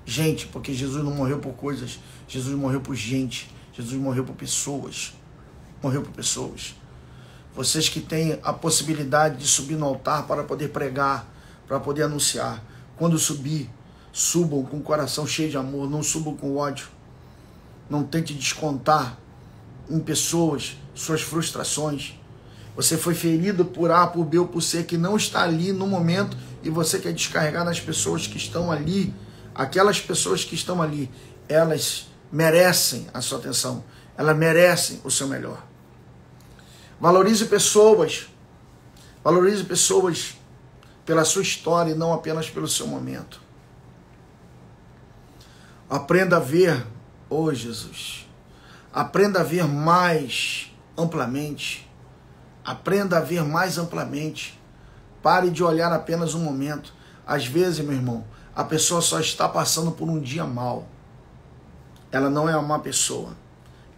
Gente, porque Jesus não morreu por coisas. Jesus morreu por gente. Jesus morreu por pessoas. Morreu por pessoas. Vocês que têm a possibilidade de subir no altar para poder pregar, para poder anunciar. Quando subir, subam com o coração cheio de amor, não subam com ódio. Não tente descontar em pessoas suas frustrações. Você foi ferido por A, por B ou por C, que não está ali no momento, e você quer descarregar nas pessoas que estão ali. Aquelas pessoas que estão ali, elas merecem a sua atenção. Elas merecem o seu melhor. Valorize pessoas. Valorize pessoas pela sua história e não apenas pelo seu momento. Aprenda a ver, oh Jesus, aprenda a ver mais amplamente. Aprenda a ver mais amplamente. Pare de olhar apenas um momento. Às vezes, meu irmão, a pessoa só está passando por um dia mau. Ela não é uma má pessoa.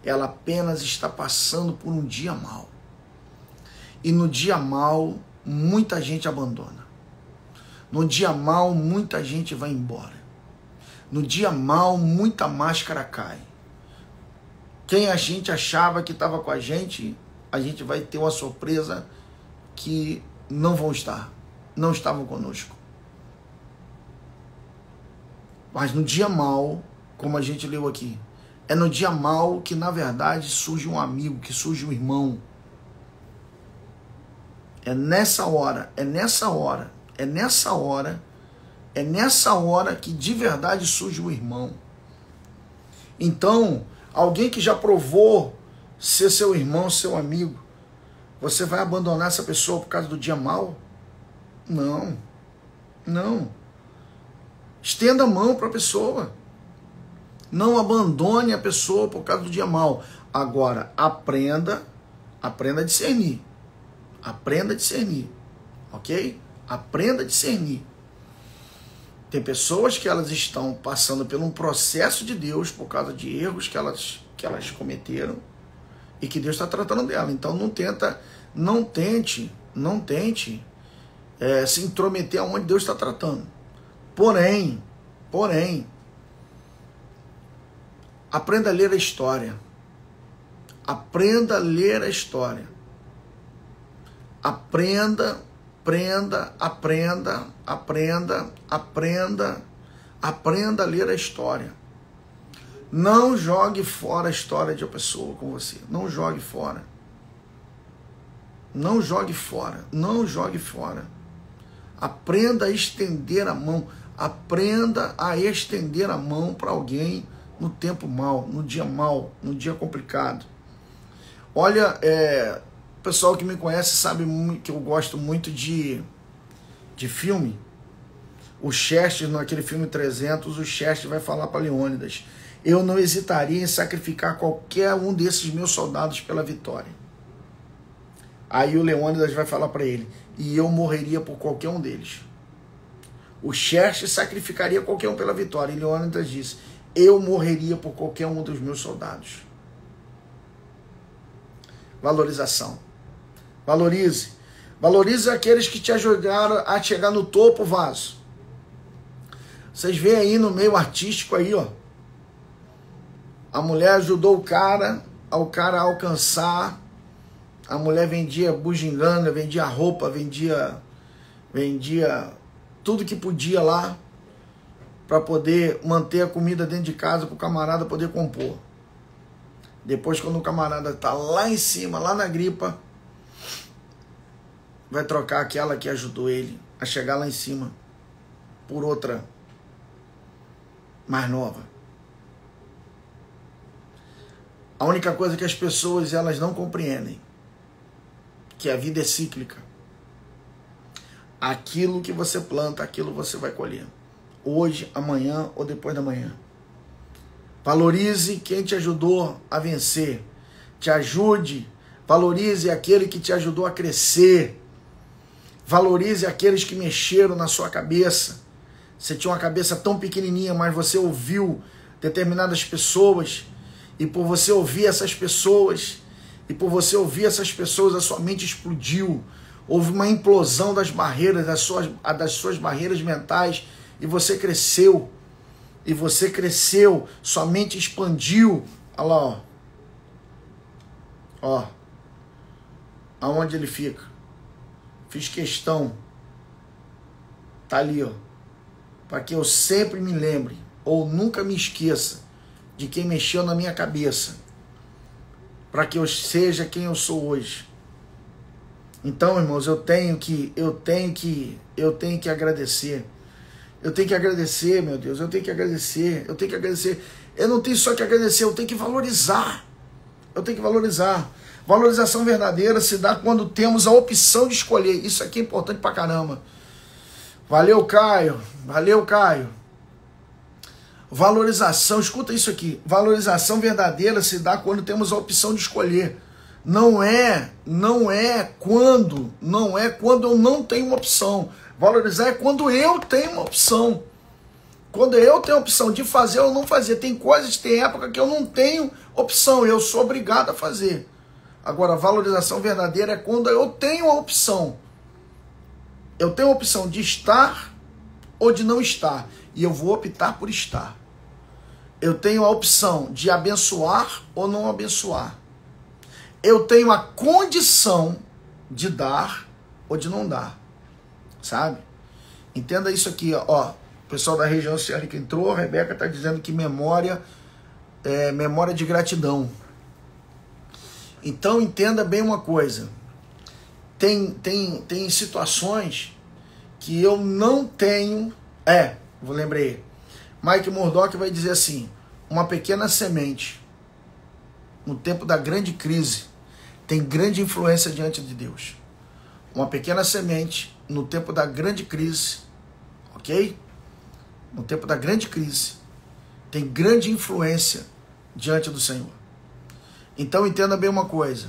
Ela apenas está passando por um dia mau. E no dia mau, muita gente abandona. No dia mau, muita gente vai embora. No dia mau, muita máscara cai. Quem a gente achava que estava com a gente vai ter uma surpresa que não vão estar. Não estavam conosco. Mas no dia mau, como a gente leu aqui, é no dia mau que, na verdade, surge um amigo, que surge um irmão. É nessa hora que de verdade surge o irmão. Então, alguém que já provou ser seu irmão, seu amigo, você vai abandonar essa pessoa por causa do dia mau? Não. Não. Estenda a mão para a pessoa. Não abandone a pessoa por causa do dia mau. Agora, aprenda a discernir. Aprenda a discernir, ok? Aprenda a discernir. Tem pessoas que elas estão passando por um processo de Deus por causa de erros que elas cometeram e que Deus está tratando dela. Então não tente se intrometer aonde Deus está tratando. Porém, aprenda a ler a história. Aprenda a ler a história. Aprenda a ler a história. Não jogue fora a história de uma pessoa com você. Não jogue fora. Não jogue fora. Não jogue fora. Aprenda a estender a mão. Aprenda a estender a mão para alguém no tempo mau, no dia complicado. Olha, o pessoal que me conhece sabe que eu gosto muito de filme. O Chester, naquele filme 300, o Chester vai falar para Leônidas: eu não hesitaria em sacrificar qualquer um desses meus soldados pela vitória. Aí o Leônidas vai falar para ele: e eu morreria por qualquer um deles. O Chester sacrificaria qualquer um pela vitória. E Leônidas disse: eu morreria por qualquer um dos meus soldados. Valorização. Valorize. Valorize aqueles que te ajudaram a chegar no topo, vaso. Vocês veem aí no meio artístico aí, ó. A mulher ajudou o cara a alcançar. A mulher vendia bugiganga, vendia roupa, vendia tudo que podia lá para poder manter a comida dentro de casa para o camarada poder compor. Depois, quando o camarada está lá em cima, lá na gripa, vai trocar aquela que ajudou ele a chegar lá em cima por outra mais nova. A única coisa que as pessoas elas não compreendem, que a vida é cíclica. Aquilo que você planta, aquilo você vai colher. Hoje, amanhã ou depois da manhã. Valorize quem te ajudou a vencer. Te ajude. Valorize aquele que te ajudou a crescer. Valorize aqueles que mexeram na sua cabeça. Você tinha uma cabeça tão pequenininha, mas você ouviu determinadas pessoas. E por você ouvir essas pessoas, a sua mente explodiu. Houve uma implosão das barreiras, das suas barreiras mentais. E você cresceu. Sua mente expandiu. Olha lá, ó. Ó. Aonde ele fica? Fiz questão. Tá ali, ó. Para que eu sempre me lembre, ou nunca me esqueça, de quem mexeu na minha cabeça. Para que eu seja quem eu sou hoje. Então, irmãos, eu tenho que agradecer. Eu tenho que agradecer, meu Deus, eu tenho que agradecer. Eu não tenho só que agradecer, eu tenho que valorizar. Valorização verdadeira se dá quando temos a opção de escolher. Isso aqui é importante pra caramba. Valeu, Caio. Valorização, escuta isso aqui. Valorização verdadeira se dá quando temos a opção de escolher. Não é quando eu não tenho uma opção. Valorizar é quando eu tenho uma opção. Quando eu tenho a opção de fazer ou não fazer. Tem época que eu não tenho opção, eu sou obrigado a fazer. Agora, valorização verdadeira é quando eu tenho a opção. Eu tenho a opção de estar ou de não estar. E eu vou optar por estar. Eu tenho a opção de abençoar ou não abençoar. Eu tenho a condição de dar ou de não dar. Sabe? Entenda isso aqui, ó. O pessoal da região oceânica entrou, a Rebeca está dizendo que memória é memória de gratidão. Então entenda bem uma coisa. Tem situações que eu não tenho. Lembrei. Mike Murdock vai dizer assim: uma pequena semente no tempo da grande crise tem grande influência diante de Deus. Uma pequena semente no tempo da grande crise, ok? No tempo da grande crise tem grande influência diante do Senhor. Então entenda bem uma coisa.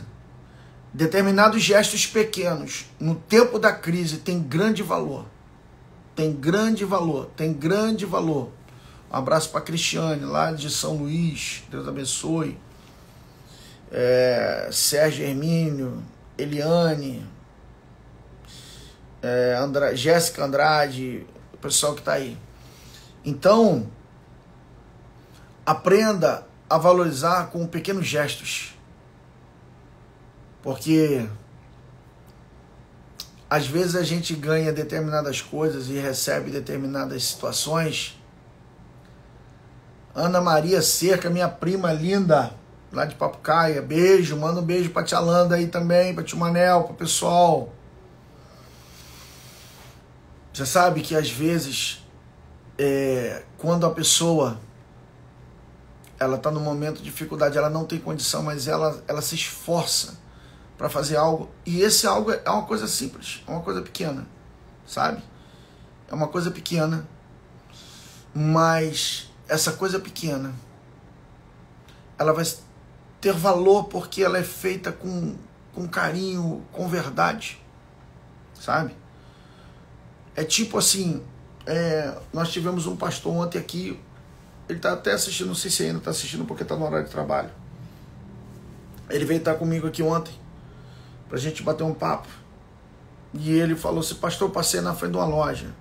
Determinados gestos pequenos no tempo da crise tem grande valor. Tem grande valor. Um abraço para a Cristiane, lá de São Luís. Deus abençoe. Sérgio Hermínio, Eliane, Jéssica Andrade, o pessoal que está aí. Então, aprenda a valorizar com pequenos gestos. Porque às vezes a gente ganha determinadas coisas e recebe determinadas situações. Ana Maria Cerca, minha prima linda, lá de Papucaia, beijo, manda um beijo pra tia Landa aí também, pra tio Manel, pro pessoal. Você sabe que às vezes, quando a pessoa ela tá num momento de dificuldade, ela não tem condição, mas ela se esforça para fazer algo, e esse algo é uma coisa simples, é uma coisa pequena, sabe? É uma coisa pequena, mas essa coisa pequena, ela vai ter valor porque ela é feita com carinho, com verdade, sabe? É tipo assim, nós tivemos um pastor ontem aqui, ele tá até assistindo, não sei se ainda tá assistindo porque tá no horário de trabalho. Ele veio estar comigo aqui ontem, pra gente bater um papo. E ele falou assim: pastor, passei na frente de uma loja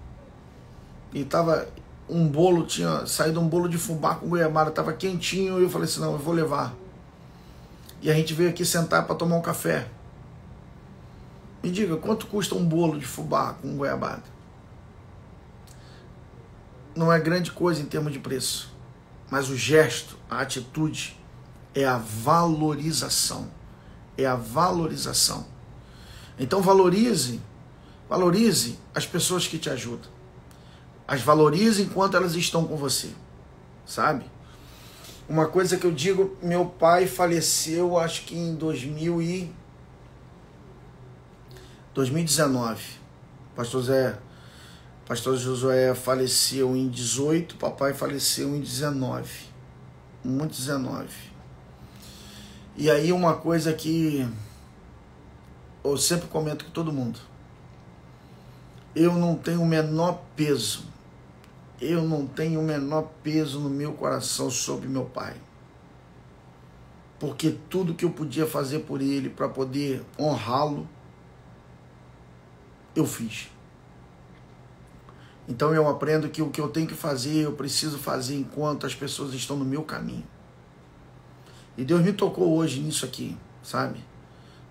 e tava um bolo, tinha saído um bolo de fubá com goiabada, tava quentinho, e eu falei assim: não, eu vou levar. E a gente veio aqui sentar para tomar um café. Me diga, quanto custa um bolo de fubá com goiabada? Não é grande coisa em termos de preço, mas o gesto, a atitude é a valorização. É a valorização. Então valorize as pessoas que te ajudam. As valorize enquanto elas estão com você, sabe? Uma coisa que eu digo, meu pai faleceu, acho que em 2019. Pastor Josué faleceu em 18, papai faleceu em 19. 1:19. E aí uma coisa que eu sempre comento com todo mundo. Eu não tenho o menor peso. Eu não tenho o menor peso no meu coração sobre meu pai. Porque tudo que eu podia fazer por ele para poder honrá-lo, eu fiz. Então eu aprendo que o que eu tenho que fazer, eu preciso fazer enquanto as pessoas estão no meu caminho. E Deus me tocou hoje nisso aqui, sabe?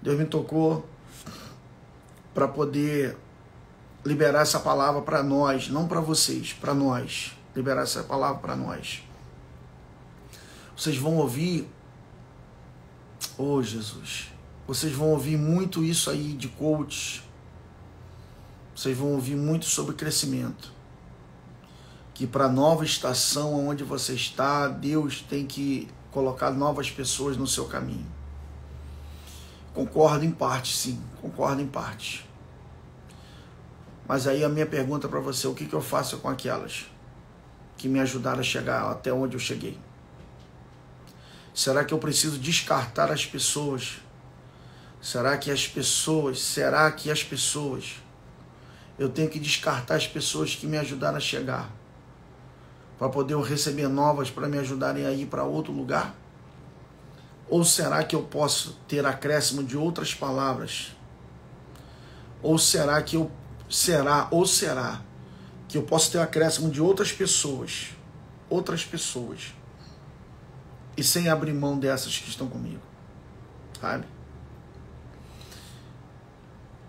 Deus me tocou para poder liberar essa palavra para nós, não para vocês, para nós. Liberar essa palavra para nós. Vocês vão ouvir, oh Jesus, vocês vão ouvir muito isso aí de coach. Vocês vão ouvir muito sobre crescimento. Que para a nova estação onde você está, Deus tem que colocar novas pessoas no seu caminho. Concordo em parte, sim. Concordo em parte. Mas aí a minha pergunta para você, o que eu faço com aquelas que me ajudaram a chegar até onde eu cheguei? Será que eu preciso descartar as pessoas? Será que as pessoas, eu tenho que descartar as pessoas que me ajudaram a chegar, para poder eu receber novas para me ajudarem a ir para outro lugar? Ou será que eu posso ter acréscimo de outras palavras? Ou será que eu posso ter acréscimo de outras pessoas, e sem abrir mão dessas que estão comigo, sabe?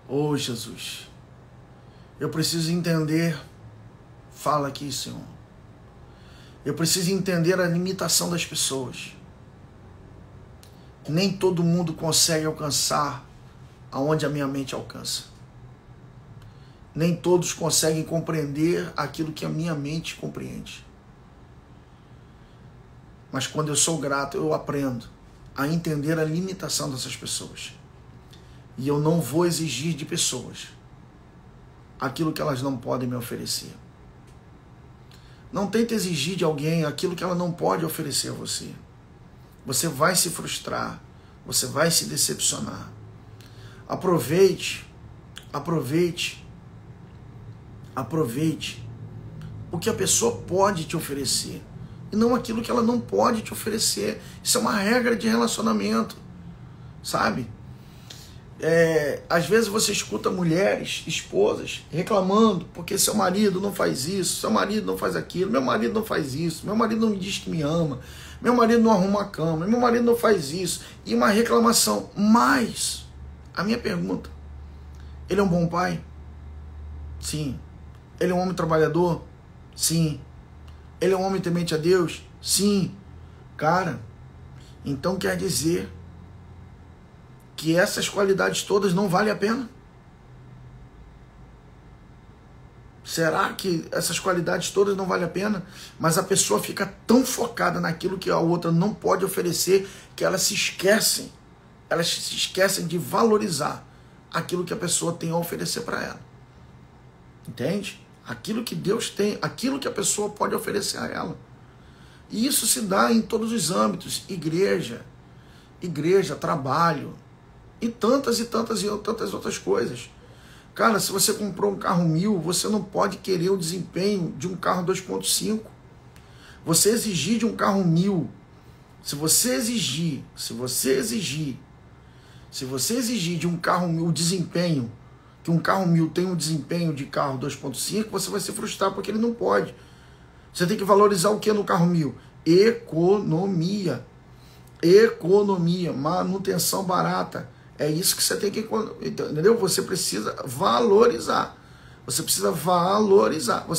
Oh Jesus, eu preciso entender, fala aqui, Senhor, eu preciso entender a limitação das pessoas. Nem todo mundo consegue alcançar aonde a minha mente alcança. Nem todos conseguem compreender aquilo que a minha mente compreende. Mas quando eu sou grato, eu aprendo a entender a limitação dessas pessoas. E eu não vou exigir de pessoas aquilo que elas não podem me oferecer. Não tente exigir de alguém aquilo que ela não pode oferecer a você. Você vai se frustrar, você vai se decepcionar. Aproveite o que a pessoa pode te oferecer e não aquilo que ela não pode te oferecer. Isso é uma regra de relacionamento, sabe? Às vezes você escuta mulheres, esposas, reclamando porque seu marido não faz isso, seu marido não faz aquilo, meu marido não faz isso, meu marido não me diz que me ama, meu marido não arruma a cama, meu marido não faz isso, e uma reclamação. Mas a minha pergunta, ele é um bom pai? Sim. Ele é um homem trabalhador? Sim. Ele é um homem temente a Deus? Sim. Cara, então quer dizer que essas qualidades todas não valem a pena? Será que essas qualidades todas não valem a pena? Mas a pessoa fica tão focada naquilo que a outra não pode oferecer que elas se esquecem de valorizar aquilo que a pessoa tem a oferecer para ela. Entende? Aquilo que Deus tem, aquilo que a pessoa pode oferecer a ela. E isso se dá em todos os âmbitos, igreja, trabalho, e tantas outras coisas. Cara, se você comprou um carro 1000, você não pode querer o desempenho de um carro 2.5. Você exigir de um carro 1000, se você exigir de um carro 1000 o desempenho, que um carro 1000 tem um desempenho de carro 2.5, você vai se frustrar porque ele não pode. Você tem que valorizar o que no carro 1000? Economia, manutenção barata. É isso que você tem que, entendeu? Você precisa valorizar. Você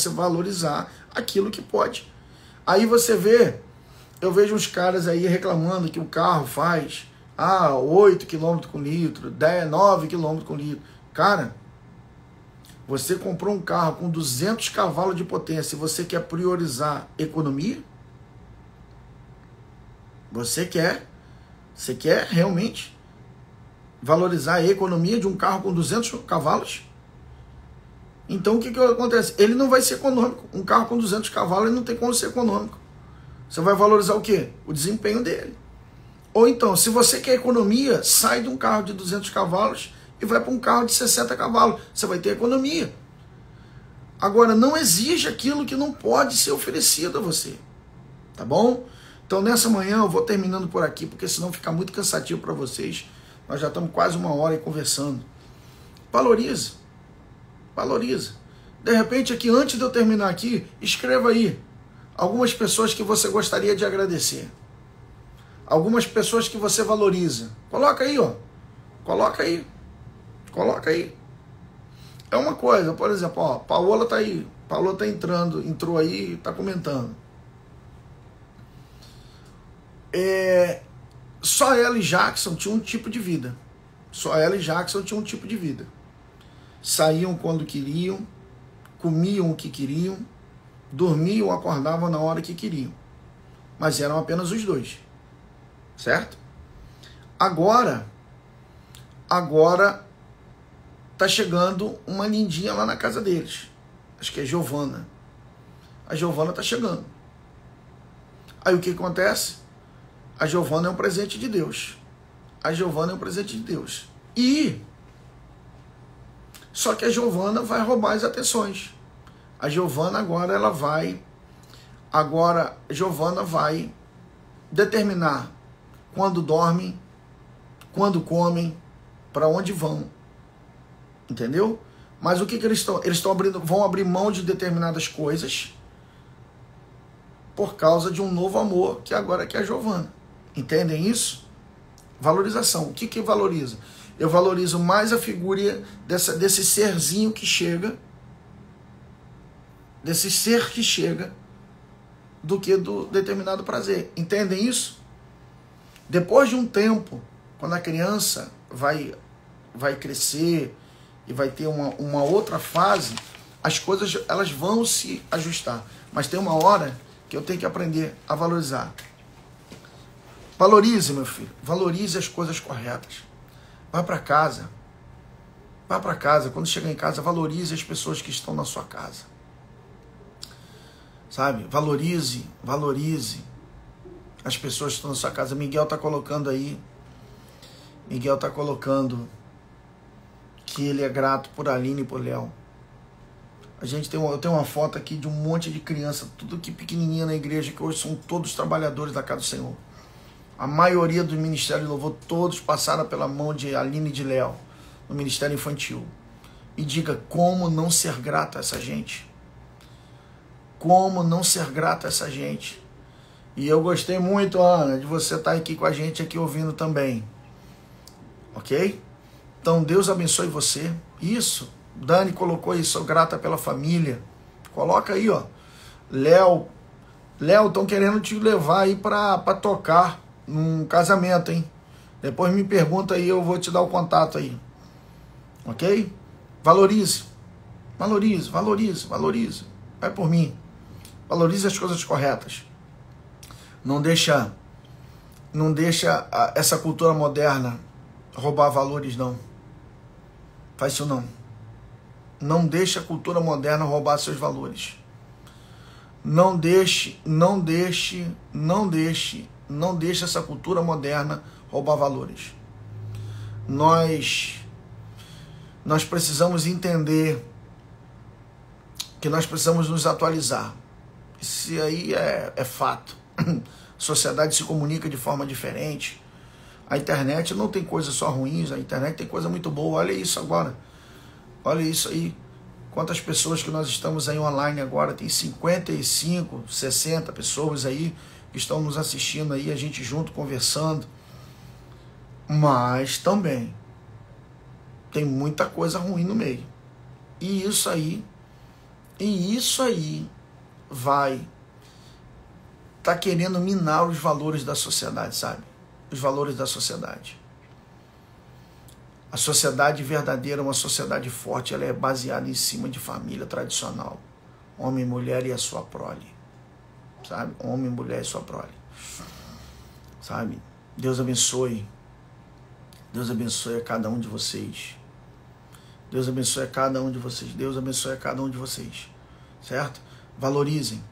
valorizar aquilo que pode. Aí você vê, eu vejo uns caras aí reclamando que o carro faz 8 km com litro, 9 km com litro. Cara, você comprou um carro com 200 cavalos de potência e você quer priorizar economia? Você quer realmente valorizar a economia de um carro com 200 cavalos? Então o que acontece? Ele não vai ser econômico. Um carro com 200 cavalos ele não tem como ser econômico. Você vai valorizar o quê? O desempenho dele. Ou então, se você quer economia, sai de um carro de 200 cavalos e vai para um carro de 60 cavalos. Você vai ter economia. Agora, não exija aquilo que não pode ser oferecido a você. Tá bom? Então, nessa manhã, eu vou terminando por aqui, porque senão fica muito cansativo para vocês. Nós já estamos quase 1 hora aí conversando. Valoriza. Valoriza. De repente, aqui, antes de eu terminar aqui, escreva aí algumas pessoas que você gostaria de agradecer. Algumas pessoas que você valoriza. Coloca aí, ó. Coloca aí. Coloca aí. É uma coisa, por exemplo, ó, Paola tá aí. Paola tá entrou aí e tá comentando. Só ela e Jackson tinham um tipo de vida. Só ela e Jackson tinham um tipo de vida. Saíam quando queriam, comiam o que queriam, dormiam, acordavam na hora que queriam. Mas eram apenas os dois. Certo? Agora tá chegando uma lindinha lá na casa deles. Acho que é Giovana. A Giovana tá chegando. Aí o que acontece? A Giovana é um presente de Deus. A Giovana é um presente de Deus. Só que a Giovana vai roubar as atenções. A Giovana Giovana vai determinar quando dormem, quando comem, para onde vão. Entendeu? Mas o que eles estão? Eles vão abrir mão de determinadas coisas por causa de um novo amor que agora é a Giovana. Entendem isso? Valorização. O que valoriza? Eu valorizo mais a figura desse serzinho que chega, desse ser que chega, do que do determinado prazer. Entendem isso? Depois de um tempo, quando a criança vai crescer e vai ter uma outra fase, as coisas elas vão se ajustar. Mas tem uma hora que eu tenho que aprender a valorizar. Valorize, meu filho. Valorize as coisas corretas. Vá para casa. Vá para casa. Quando chegar em casa, valorize as pessoas que estão na sua casa. Sabe? Valorize as pessoas que estão na sua casa. Miguel está colocando aí. Miguel está colocando que ele é grato por Aline e por Léo. Eu tenho uma foto aqui de um monte de criança, tudo que pequenininha na igreja, que hoje são todos trabalhadores da casa do Senhor. A maioria do Ministério de Louvor, todos passaram pela mão de Aline e de Léo, no Ministério Infantil. E diga, como não ser grato a essa gente? Como não ser grato a essa gente? E eu gostei muito, Ana, de você estar aqui com a gente, aqui ouvindo também. Ok? Então, Deus abençoe você. Isso. Dani colocou aí, sou grata pela família. Coloca aí, ó. Léo, estão querendo te levar aí para tocar num casamento, hein? Depois me pergunta aí, eu vou te dar o contato aí. Ok? Valorize. Vai por mim. Valorize as coisas corretas. Não deixa essa cultura moderna roubar valores, não. Faz isso não. Não deixe a cultura moderna roubar seus valores. Não deixe essa cultura moderna roubar valores. Nós precisamos entender que nós precisamos nos atualizar. Isso aí é fato. A sociedade se comunica de forma diferente. A internet não tem coisas só ruins, a internet tem coisa muito boa. Olha isso agora. Olha isso aí. Quantas pessoas que nós estamos aí online agora. Tem 55, 60 pessoas aí que estão nos assistindo aí, a gente junto conversando. Mas também tem muita coisa ruim no meio. E isso aí vai tá querendo minar os valores da sociedade, sabe? Os valores da sociedade. A sociedade verdadeira, uma sociedade forte, ela é baseada em cima de família tradicional. Homem, mulher e a sua prole. Sabe? Homem, mulher e sua prole. Sabe? Deus abençoe. Deus abençoe a cada um de vocês. Deus abençoe a cada um de vocês. Deus abençoe a cada um de vocês. Certo? Valorizem.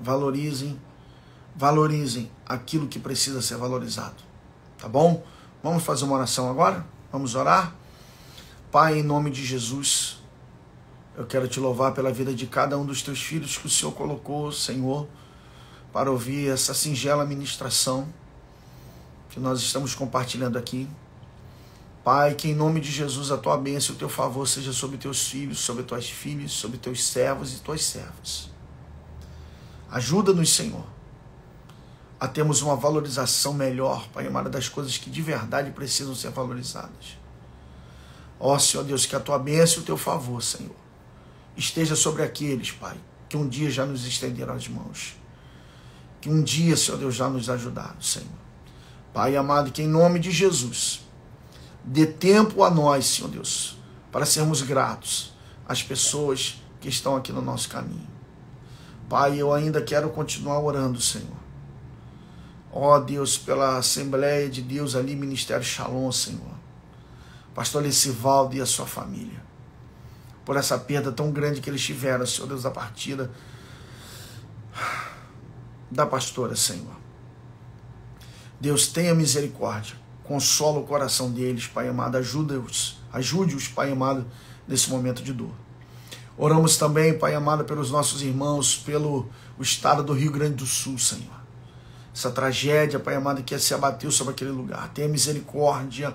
valorizem aquilo que precisa ser valorizado, tá bom? Vamos fazer uma oração agora? Vamos orar? Pai, em nome de Jesus, eu quero te louvar pela vida de cada um dos teus filhos que o Senhor colocou, Senhor, para ouvir essa singela ministração que nós estamos compartilhando aqui. Pai, que em nome de Jesus a tua bênção e o teu favor seja sobre teus filhos, sobre tuas filhas, sobre teus servos e tuas servas. Ajuda-nos, Senhor, a termos uma valorização melhor, Pai amado, das coisas que de verdade precisam ser valorizadas. Ó Senhor Deus, que a tua bênção e o teu favor, Senhor, esteja sobre aqueles, Pai, que um dia já nos estenderam as mãos. Que um dia, Senhor Deus, já nos ajudaram, Senhor. Pai amado, que em nome de Jesus, dê tempo a nós, Senhor Deus, para sermos gratos às pessoas que estão aqui no nosso caminho. Pai, eu ainda quero continuar orando, Senhor. Ó Deus, pela Assembleia de Deus ali, Ministério Shalom, Senhor. Pastor Lecivaldo e a sua família. Por essa perda tão grande que eles tiveram, Senhor Deus, da partida da pastora, Senhor. Deus, tenha misericórdia. Consola o coração deles, Pai amado. Ajude-os, Pai amado, nesse momento de dor. Oramos também, Pai amado, pelos nossos irmãos, pelo o estado do Rio Grande do Sul, Senhor. Essa tragédia, Pai amado, que se abateu sobre aquele lugar. Tenha misericórdia.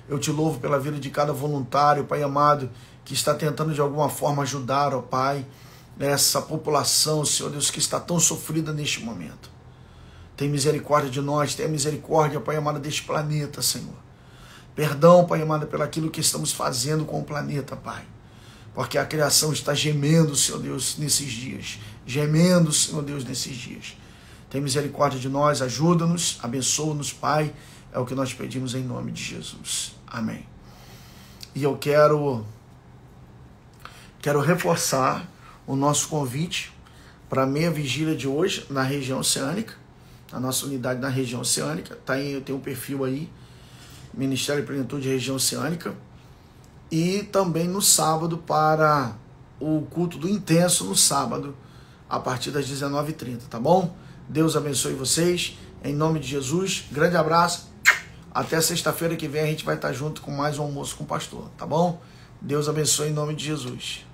Eu te louvo pela vida de cada voluntário, Pai amado, que está tentando de alguma forma ajudar, ó Pai, essa população, Senhor Deus, que está tão sofrida neste momento. Tem misericórdia de nós, tenha misericórdia, Pai amado, deste planeta, Senhor. Perdão, Pai amado, pelo aquilo que estamos fazendo com o planeta, Pai. Porque a criação está gemendo, Senhor Deus, nesses dias. Gemendo, Senhor Deus, nesses dias. Tem misericórdia de nós, ajuda-nos, abençoa-nos, Pai. É o que nós pedimos em nome de Jesus. Amém. E eu quero reforçar o nosso convite para a meia vigília de hoje na região oceânica, a nossa unidade na região oceânica. Tem um perfil aí, Ministério de Plenitude Região Oceânica. E também no sábado para o culto do Intenso, no sábado, a partir das 19h30, tá bom? Deus abençoe vocês, em nome de Jesus. Grande abraço. Até sexta-feira que vem a gente vai estar junto com mais um almoço com o pastor, tá bom? Deus abençoe em nome de Jesus.